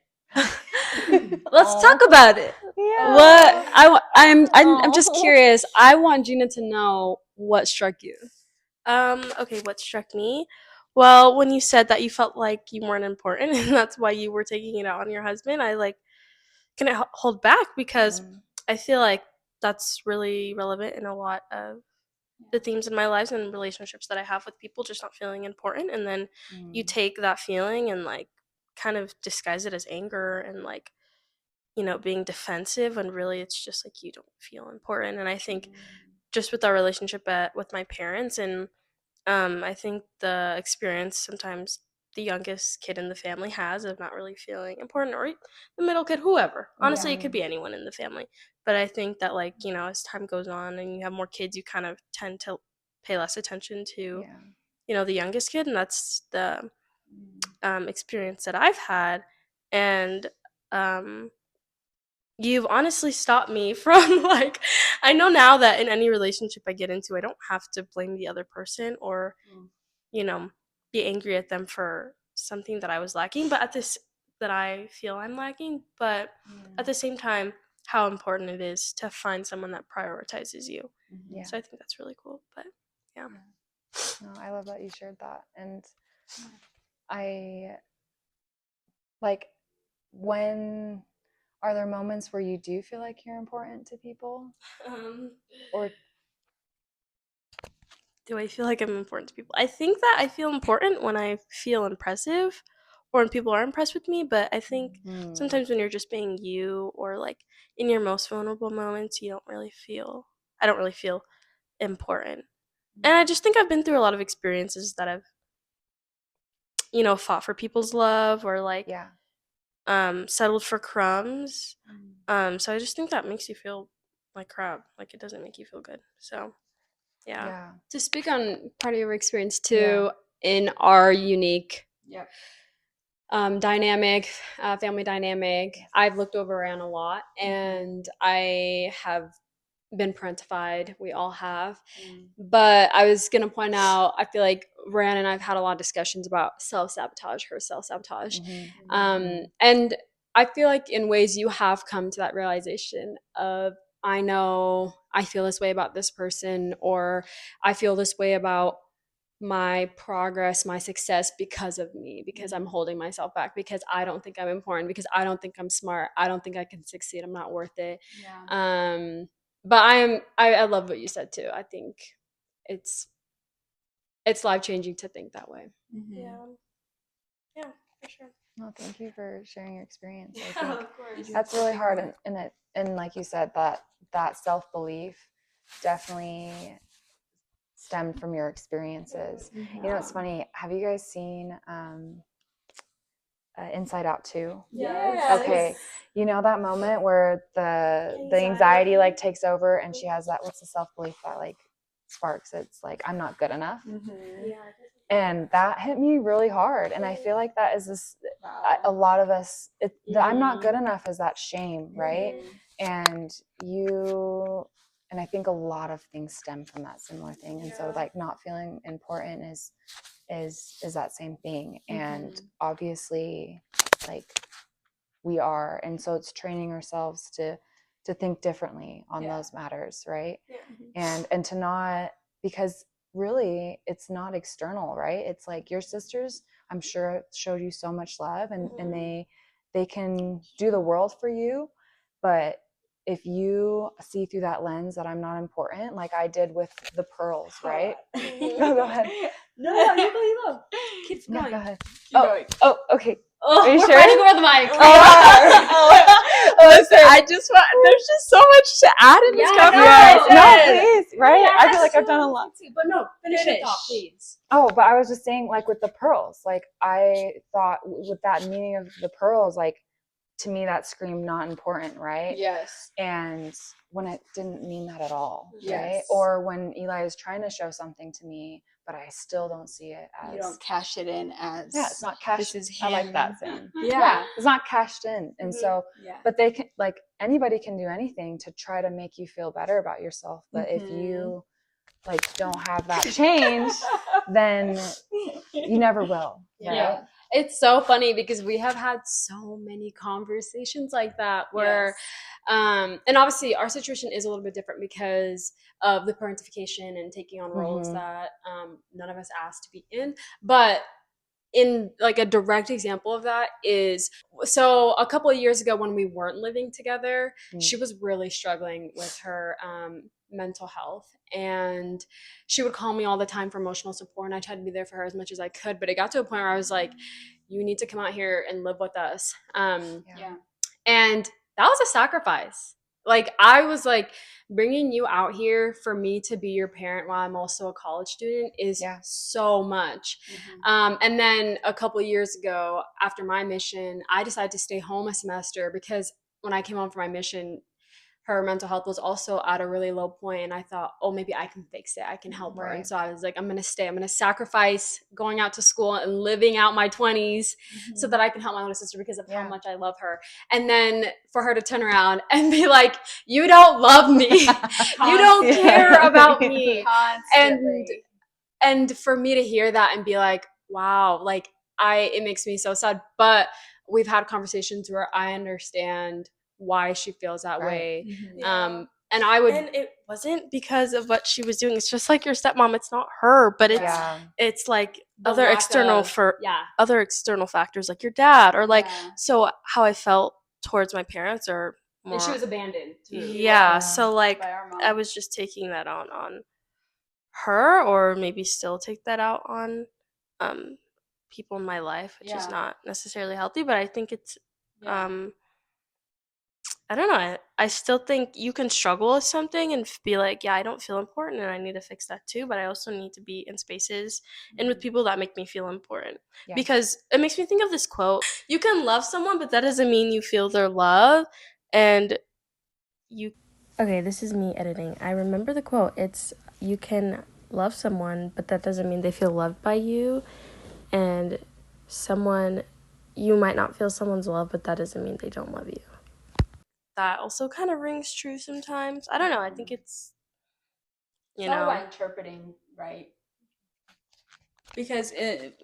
Let's talk about it. Yeah. What I'm just curious. I want Gina to know what struck you. Okay, what struck me? Well, when you said that you felt like you weren't important and that's why you were taking it out on your husband, I, like, couldn't hold back, because I feel like that's really relevant in a lot of the themes in my lives and relationships that I have with people, just not feeling important. And then you take that feeling and, like, kind of disguise it as anger and, like, being defensive when really it's just like you don't feel important. And I think just with our relationship with my parents, and I think the experience sometimes the youngest kid in the family has of not really feeling important, or the middle kid, whoever. Honestly, it could be anyone in the family. But I think that, like, as time goes on and you have more kids, you kind of tend to pay less attention to, the youngest kid. And that's the experience that I've had. And you've honestly stopped me from, like, I know now that in any relationship I get into, I don't have to blame the other person or be angry at them for something that I was lacking, but that I feel I'm lacking. But at the same time, how important it is to find someone that prioritizes you. So I think that's really cool. But yeah. No, I love that you shared that. And I like, when are there moments where you do feel like you're important to people? Or do I feel like I'm important to people? I think that I feel important when I feel impressive or when people are impressed with me. But I think sometimes when you're just being you, or like in your most vulnerable moments, I don't really feel important. And I just think I've been through a lot of experiences that I've, fought for people's love, or like settled for crumbs. So I just think that makes you feel like crap. Like, it doesn't make you feel good. So yeah. To speak on part of your experience too, in our unique dynamic, family dynamic, I've looked over Anne a lot, and I have been parentified. We all have. But I was going to point out, I feel like Ryan and I've had a lot of discussions about self-sabotage, her self-sabotage. And I feel like in ways you have come to that realization of, I know I feel this way about this person, or I feel this way about my progress, my success, because of me, because I'm holding myself back, because I don't think I'm important, because I don't think I'm smart, I don't think I can succeed, I'm not worth it. But I love what you said too. I think it's life-changing to think that way. Yeah, for sure. No, thank you for sharing your experience. I Yeah, think of course. that's really hard, and like you said, that self-belief definitely stemmed from your experiences. It's funny, have you guys seen Inside Out 2? Yes. Okay, that moment where the anxiety like takes over, and she has that, what's the self-belief that like sparks? It's like, I'm not good enough. And that hit me really hard. And I feel like that is a lot of us, I'm not good enough is that shame, right? And I think a lot of things stem from that similar thing. And so like not feeling important is that same thing. And obviously like we are. And so it's training ourselves to think differently on those matters, right? And to not, because really it's not external, right? It's like your sisters, I'm sure, showed you so much love, and they can do the world for you. But if you see through that lens that I'm not important, like I did with the pearls, right? No, go ahead. No, you go. Keep going. Go ahead. Keep going. Oh, okay. Oh, are you we're sure? fighting over the mic. Listen, there's just so much to add in this conversation. No, please, right? I feel like I've done a lot. But no, finish your thought, please. Oh, but I was just saying, like with the pearls, like I thought with that meaning of the pearls, like to me that screamed not important, right? Yes. And when it didn't mean that at all, right? Yes. Or when Eli is trying to show something to me, but I still don't see it as, you don't cash it in as, it's not cashed. this is I like him. that saying. Yeah. It's not cashed in. And so, Yeah. but they can, like, anybody can do anything to try to make you feel better about yourself. But if you like don't have that change, then you never will. Right? Yeah. It's so funny because we have had so many conversations like that where, and obviously our situation is a little bit different because of the parentification and taking on roles that none of us asked to be in. But in like a direct example of that is, so a couple of years ago when we weren't living together, she was really struggling with her mental health, and she would call me all the time for emotional support, and I tried to be there for her as much as I could, but it got to a point where I was like, you need to come out here and live with us. And that was a sacrifice. Like, I was like, bringing you out here for me to be your parent while I'm also a college student is so much. And then a couple years ago, after my mission, I decided to stay home a semester because when I came home for my mission, her mental health was also at a really low point, and I thought, oh, maybe I can fix it, I can help her. And so I was like, I'm gonna stay, I'm gonna sacrifice going out to school and living out my 20s so that I can help my little sister because of how much I love her. And then for her to turn around and be like, you don't love me, you don't care about me. And for me to hear that and be like, wow, like, it makes me so sad. But we've had conversations where I understand why she feels that way. And it wasn't because of what she was doing. It's just like your stepmom. It's not her, but it's like other external factors, like your dad, or like so how I felt towards my parents, or more. And she was abandoned too. So like I was just taking that on her, or maybe still take that out on people in my life, which is not necessarily healthy. But I think it's I don't know. I still think you can struggle with something and be like, yeah, I don't feel important and I need to fix that too. But I also need to be in spaces and with people that make me feel important. Because it makes me think of this quote. You can love someone, but that doesn't mean you feel their love. And okay, this is me editing. I remember the quote. It's, you can love someone, but that doesn't mean they feel loved by you. And you might not feel someone's love, but that doesn't mean they don't love you. That also kind of rings true sometimes. I don't know. I think it's all about interpreting, right? Because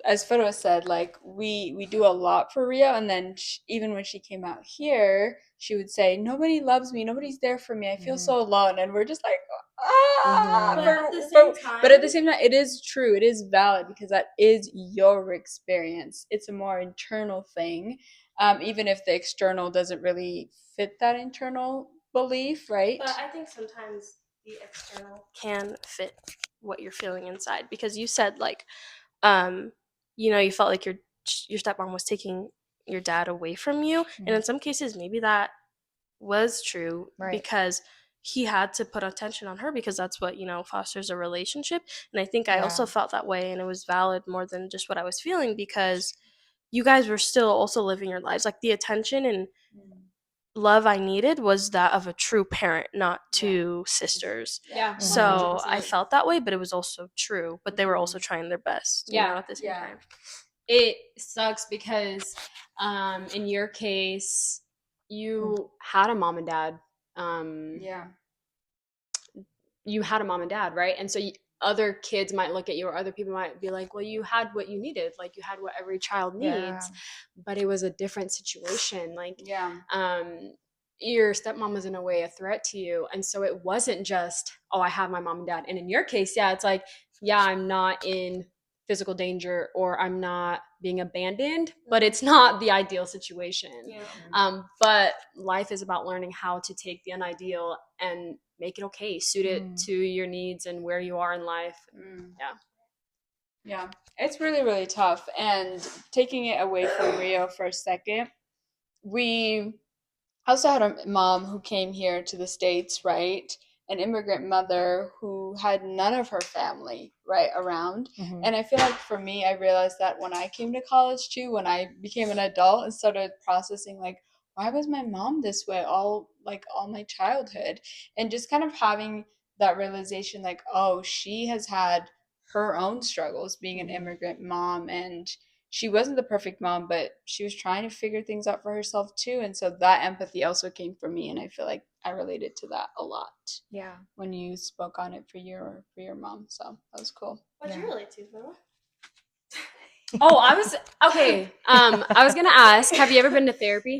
as Photo said, like we do a lot for Rio, and then even when she came out here, she would say, "Nobody loves me. Nobody's there for me. I feel so alone." And we're just like, but at the same time, it is true. It is valid because that is your experience. It's a more internal thing, even if the external doesn't really fit that internal belief, right? But I think sometimes the external can fit what you're feeling inside, because you said like you felt like your stepmom was taking your dad away from you, and in some cases maybe that was true, because he had to put attention on her, because that's what fosters a relationship. And I think I also felt that way, and it was valid more than just what I was feeling, because you guys were still also living your lives. Like, the attention and love I needed was that of a true parent, not two sisters. So 100%. I felt that way, but it was also true. But they were also trying their best, at the same time. It sucks because in your case, you had a mom and dad. You had a mom and dad, right? And so other kids might look at you, or other people might be like, well, you had what you needed. Like, you had what every child needs. But it was a different situation. Like, your stepmom was in a way a threat to you. And so it wasn't just, oh, I have my mom and dad. And in your case, it's like, I'm not in physical danger, or I'm not being abandoned, but it's not the ideal situation. But life is about learning how to take the unideal and make it okay, suit it to your needs and where you are in life. It's really, really tough. And taking it away from Rio for a second, we also had a mom who came here to the States, right? An immigrant mother who had none of her family, right, around. And I feel like for me, I realized that when I came to college too, when I became an adult and started processing, like, why was my mom this way all my childhood? And just kind of having that realization, like, oh, she has had her own struggles being an immigrant mom, and she wasn't the perfect mom, but she was trying to figure things out for herself too. And so that empathy also came from me, and I feel like I related to that a lot. When you spoke on it for your mom, so that was cool. What'd you relate to, Noah? Oh, I was okay. I was gonna ask, have you ever been to therapy?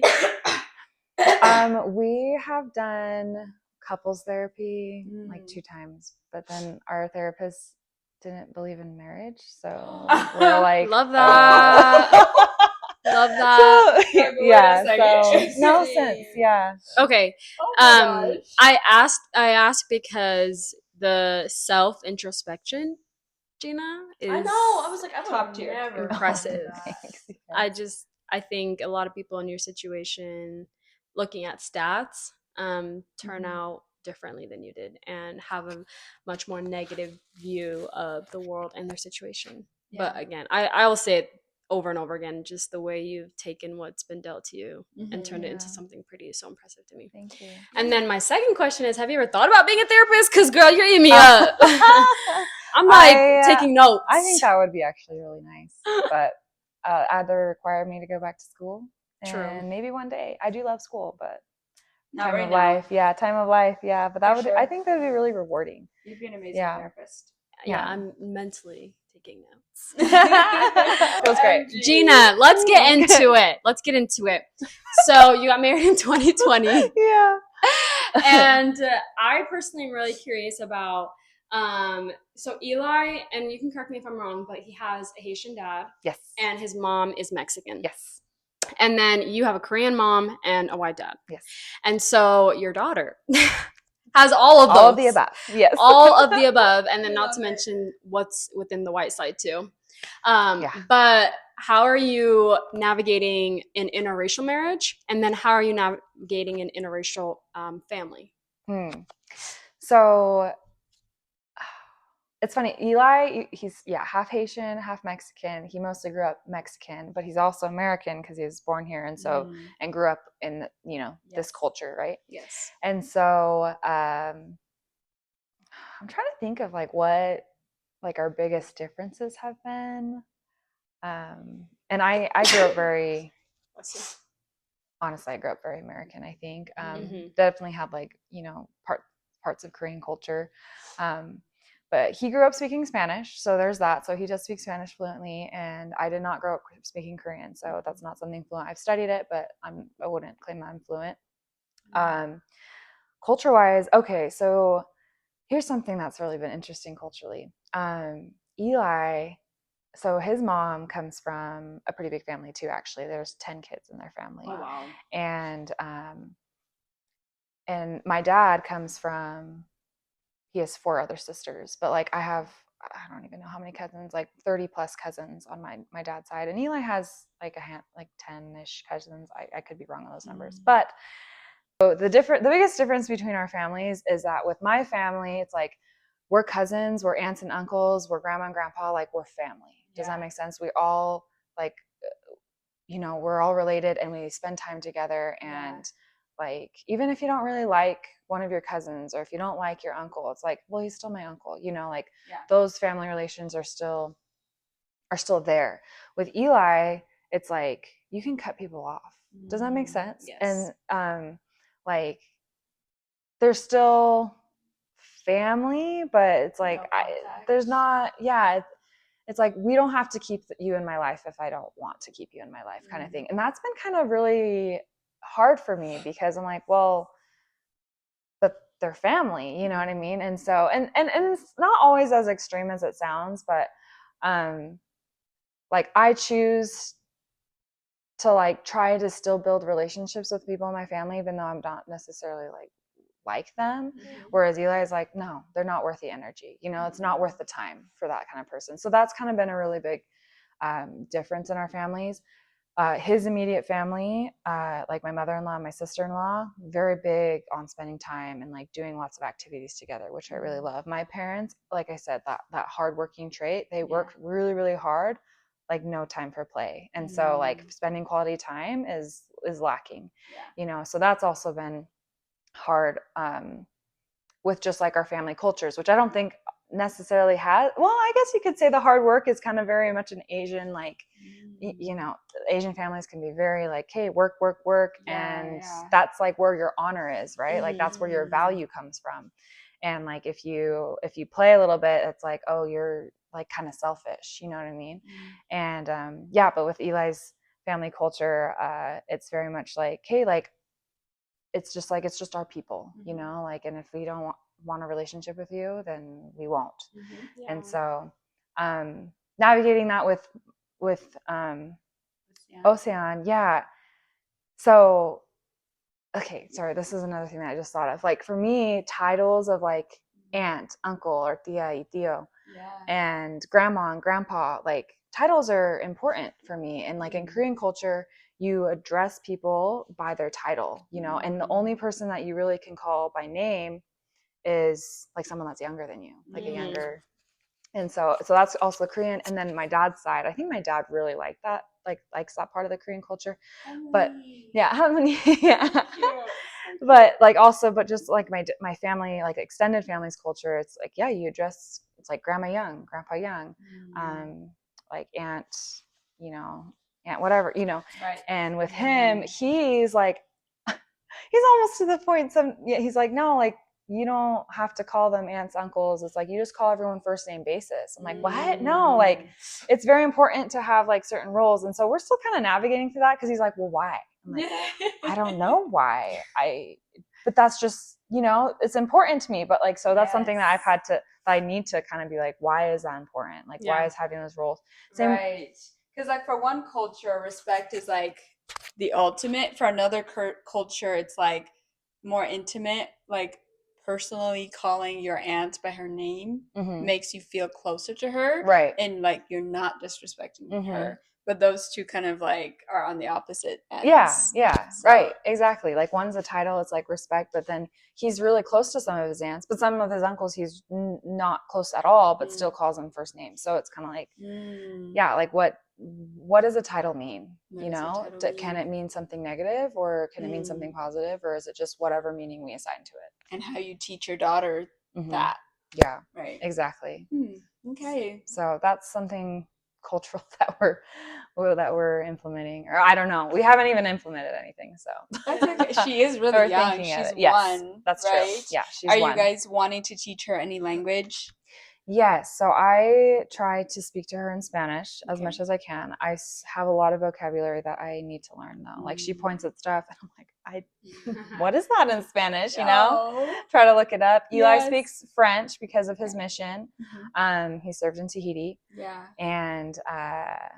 We have done couples therapy like 2 times, but then our therapist didn't believe in marriage, so we're like, love that. Love that. So no sense. Okay. Oh I asked because the self introspection, Gina, is, I know. I was like, I top tier. Never impressive. Thanks. I think a lot of people in your situation, looking at stats turn out differently than you did and have a much more negative view of the world and their situation. But again, I will say it over and over again, just the way you've taken what's been dealt to you and turned it into something pretty is so impressive to me. Thank you. And then my second question is, have you ever thought about being a therapist? Because girl, you're eating me up. I'm like taking notes. I think that would be actually really nice, but either require me to go back to school, and maybe one day. I do love school, but Not time right of now. life, time of life, but that For would sure. I think that would be really rewarding. You'd be an amazing therapist. Yeah, I'm mentally taking notes. Feels great. Gina, let's get into it. So you got married in 2020. Yeah. And I personally am really curious about so Eli, and you can correct me if I'm wrong, but he has a Haitian dad. Yes. And his mom is Mexican. Yes. And then you have a Korean mom and a white dad. Yes. And so your daughter has all of those. All of the above. Yes. All of the above. And then not to mention what's within the white side too. But how are you navigating an interracial marriage? And then how are you navigating an interracial family? So it's funny. Eli, he's half Haitian, half Mexican. He mostly grew up Mexican, but he's also American because he was born here and and grew up in this culture, right? Yes. And so I'm trying to think of what our biggest differences have been. And I grew up very honestly, I grew up very American, I think. Definitely had parts of Korean culture. But he grew up speaking Spanish, so there's that. So he just speaks Spanish fluently, and I did not grow up speaking Korean, so that's not something fluent. I've studied it, but I wouldn't claim I'm fluent. Culture-wise, okay, so here's something that's really been interesting culturally. Eli, so his mom comes from a pretty big family too, actually. There's 10 kids in their family. Oh, wow. And my dad comes from, he has 4 other sisters, but I don't even know how many cousins, 30 plus cousins on my dad's side. And Eli has 10-ish cousins. I could be wrong on those numbers. But so the biggest difference between our families is that with my family, it's we're cousins, we're aunts and uncles, we're grandma and grandpa, we're family. Does that make sense? We all we're all related and we spend time together. And even if you don't really like one of your cousins, or if you don't like your uncle, it's well, he's still my uncle, those family relations are still there. With Eli, it's you can cut people off. Does that make sense? Yes. And there's still family, but it's there's not, it's we don't have to keep you in my life if I don't want to keep you in my life, kind of thing. And that's been kind of really hard for me because I'm well, but they're family, you know what I mean? And so, and it's not always as extreme as it sounds, but I choose to try to still build relationships with people in my family, even though I'm not necessarily like them. Whereas Eli is no, they're not worth the energy. It's not worth the time for that kind of person. So that's kind of been a really big difference in our families. His immediate family, my mother-in-law and my sister-in-law, very big on spending time and doing lots of activities together, which I really love. My parents, like I said, that hardworking trait, they work really, really hard, no time for play. And so spending quality time is lacking, so that's also been hard with just our family cultures, which I don't think necessarily has, well, I guess you could say the hard work is kind of very much an Asian, Asian families can be very hey, work, and that's where your honor is, right? That's where your value comes from. And if you play a little bit, it's oh, you're kind of selfish, you know what I mean? And but with Eli's family culture, it's very much hey, it's just our people, and if we don't want a relationship with you, then we won't. And so navigating that with Ocean, so okay, sorry, this is another thing that I just thought of. For me, titles of aunt, uncle, or tia y tío, and grandma and grandpa, titles are important for me. And in Korean culture, you address people by their title, you know, and the only person that you really can call by name is like someone that's younger than you, like a younger. And so that's also Korean. And then my dad's side, I think my dad really liked that, like likes that part of the Korean culture. But yeah, yeah. But like also, but just like my family, like extended family's culture, it's like, yeah, you address, it's like grandma young, grandpa young, like aunt, you know, aunt whatever, you know. Right. And with him, he's like, he's almost to the point. He's like, no, like you don't have to call them aunts, uncles. It's like you just call everyone first name basis. I'm like, what? No, like it's very important to have like certain roles. And so we're still kind of navigating through that because he's like, well, why? I'm like, I don't know why. But that's just, you know, it's important to me. But like, so that's something that I need to kind of be like, why is that important? Like, why is having those roles? Right. Because like for one culture, respect is like the ultimate. For another culture, it's like more intimate, like personally calling your aunt by her name makes you feel closer to her, right? And like you're not disrespecting her. But those two kind of like are on the opposite ends. Yeah, so. Right, exactly. Like one's a title, it's like respect, but then he's really close to some of his aunts, but some of his uncles he's not close at all, but still calls them first name. So it's kind of like, yeah, like what does a title mean? You know, can it mean something negative or can it mean something positive, or is it just whatever meaning we assign to it? And how you teach your daughter that. Yeah, right, exactly. Okay, so that's something cultural that we're implementing, or I don't know, we haven't even implemented anything, so that's okay. She is really young. She's yes, one, that's right? True. Yeah, she's Are one. you guys wanting to teach her any language? Yes, so I try to speak to her in Spanish as much as I can. I have a lot of vocabulary that I need to learn though. Like she points at stuff and I'm like, what is that in Spanish, you know? Try to look it up. Eli speaks French because of his mission. He served in Tahiti. Yeah. And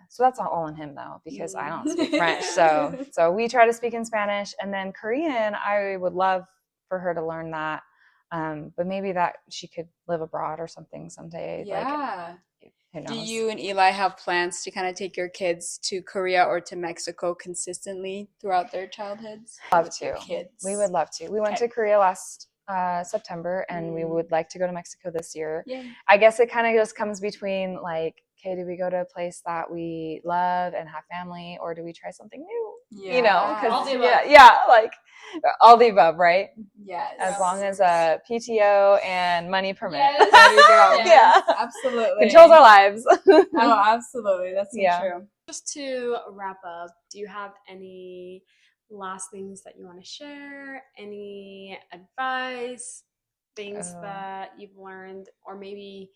so that's all in him though, because I don't speak French. So we try to speak in Spanish, and then Korean, I would love for her to learn that. But maybe that she could live abroad or something someday. Yeah. Like, who knows? Do you and Eli have plans to kind of take your kids to Korea or to Mexico consistently throughout their childhoods? Love to. Kids. We would love to. We went to Korea last September, and we would like to go to Mexico this year. Yeah. I guess it kind of just comes between like, okay, do we go to a place that we love and have family, or do we try something new? Yeah. You know, because like all the above, right? Yes. As long as a PTO and money permit. Yes. There you go. Yeah. Absolutely. Controls our lives. Oh, absolutely. That's so true. Just to wrap up, do you have any last things that you want to share? Any advice? Things that you've learned, or maybe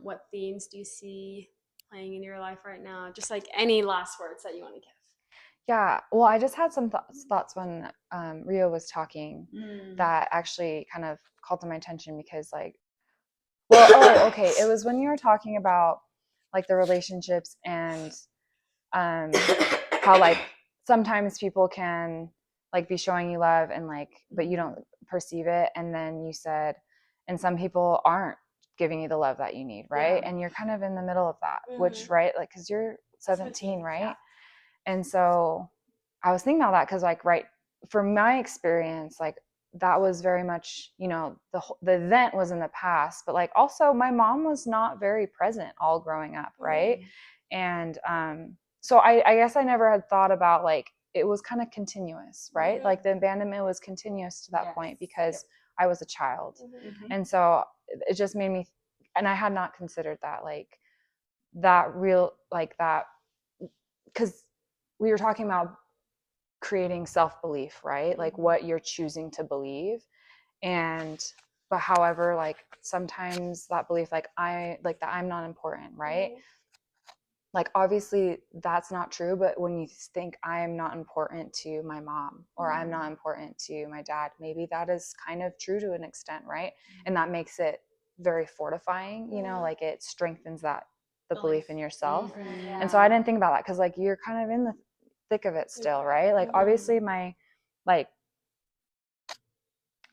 what themes do you see playing in your life right now? Just like any last words that you want to give. Yeah, well, I just had some thoughts when Rio was talking that actually kind of called to my attention, because like, well, okay, it was when you were talking about like the relationships and how like sometimes people can like be showing you love and like, but you don't perceive it, and then you said, and some people aren't giving you the love that you need, right? And you're kind of in the middle of that, which, right, like, because you're 17, right? And so I was thinking about that because, like, right, from my experience, like, that was very much, you know, the event was in the past, but like also my mom was not very present all growing up, right? And so I guess I never had thought about like it was kind of continuous, right? Like the abandonment was continuous to that point because I was a child, and so it just made me, and I had not considered that, like that real, like that, because we were talking about creating self-belief, right? Like what you're choosing to believe. And but however, like sometimes that belief, like that I'm not important, right? Like obviously that's not true, but when you think I'm not important to my mom, or I'm not important to my dad, maybe that is kind of true to an extent, right? And that makes it very fortifying, you know, like it strengthens the belief in yourself. And so I didn't think about that because like you're kind of in the thick of it still, right? Like obviously I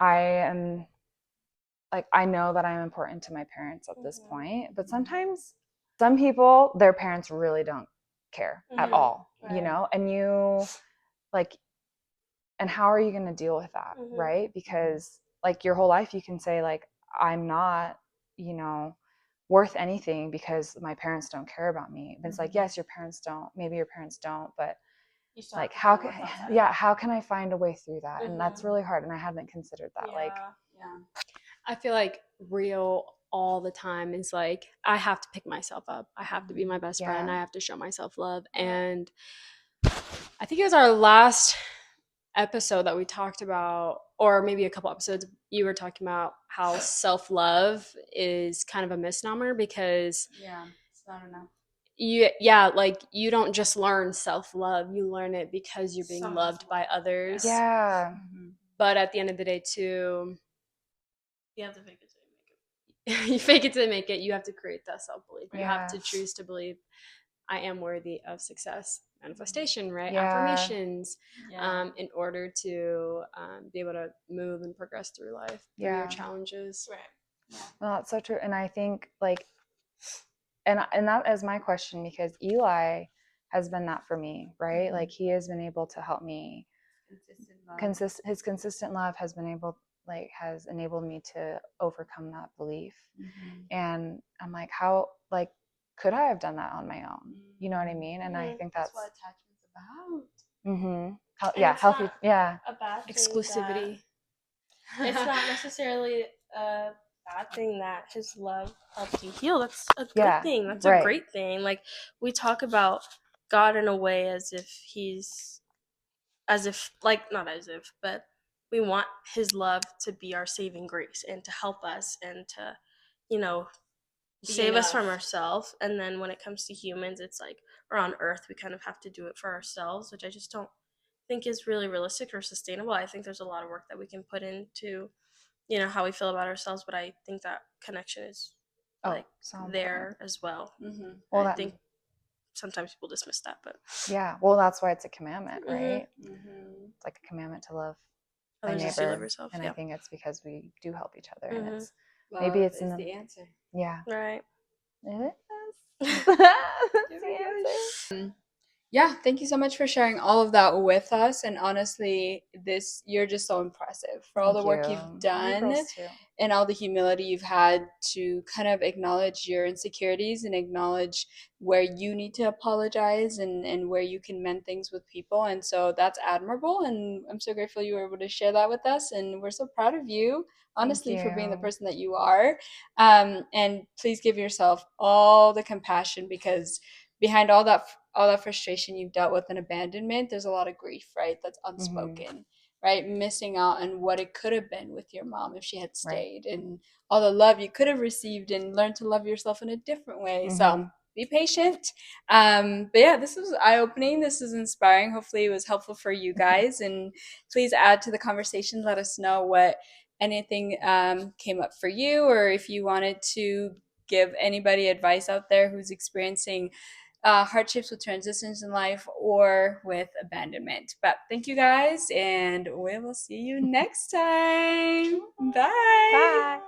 am, like, I know that I'm important to my parents at this point, but sometimes some people, their parents really don't care at all. you know, and you like, and how are you going to deal with that? Right? Because like your whole life you can say like, I'm not, you know, worth anything because my parents don't care about me. But it's like, yes, your parents don't, maybe your parents don't, but like how can, how can I find a way through that? And that's really hard, and I hadn't considered that. Like, I feel like real all the time is like, I have to pick myself up. I have to be my best friend. I have to show myself love. And I think it was our last episode that we talked about, or maybe a couple episodes, you were talking about how self-love is kind of a misnomer because it's not enough. Like you don't just learn self-love, you learn it because you're being loved by others. But at the end of the day too, you have to fake it till you make it. You fake it till you make it. You have to create that self-belief. You have to choose to believe I am worthy of success, manifestation, right? Affirmations, in order to be able to move and progress through life, through your challenges. Well, that's so true. And I think like, and that is my question, because Eli has been that for me, right? Like he has been able to help me. His consistent love has enabled me to overcome that belief. And I'm like, how, like, could I have done that on my own? You know what I mean? And I think that's what attachment's about. Healthy. A bad exclusivity. It's not necessarily a bad thing that his love helped you heal. That's a good thing. That's a great thing. Like, we talk about God in a way but we want his love to be our saving grace and to help us and to, you know, save us from ourselves. And then when it comes to humans, it's like, or on earth, we kind of have to do it for ourselves, which I just don't think is really realistic or sustainable. I think there's a lot of work that we can put into, you know, how we feel about ourselves, but I think that connection is there as well. Well, I think sometimes people dismiss that, but well, that's why it's a commandment, right? It's like a commandment to love thy neighbor, and I think it's because we do help each other, and it's maybe it's in the answer. Right. It is. Thank you so much for sharing all of that with us. And honestly, you're just so impressive for all the work you've done and all the humility you've had to kind of acknowledge your insecurities and acknowledge where you need to apologize and where you can mend things with people. And so that's admirable. And I'm so grateful you were able to share that with us. And we're so proud of you, honestly, for being the person that you are. And please give yourself all the compassion, because behind all that frustration you've dealt with in abandonment, there's a lot of grief, right? That's unspoken, right? Missing out on what it could have been with your mom if she had stayed, and all the love you could have received and learned to love yourself in a different way. So be patient. But this was eye-opening. This was inspiring. Hopefully it was helpful for you guys. And please add to the conversation. Let us know what anything came up for you, or if you wanted to give anybody advice out there who's experiencing hardships with transitions in life or with abandonment. But thank you guys, and we will see you next time. Bye.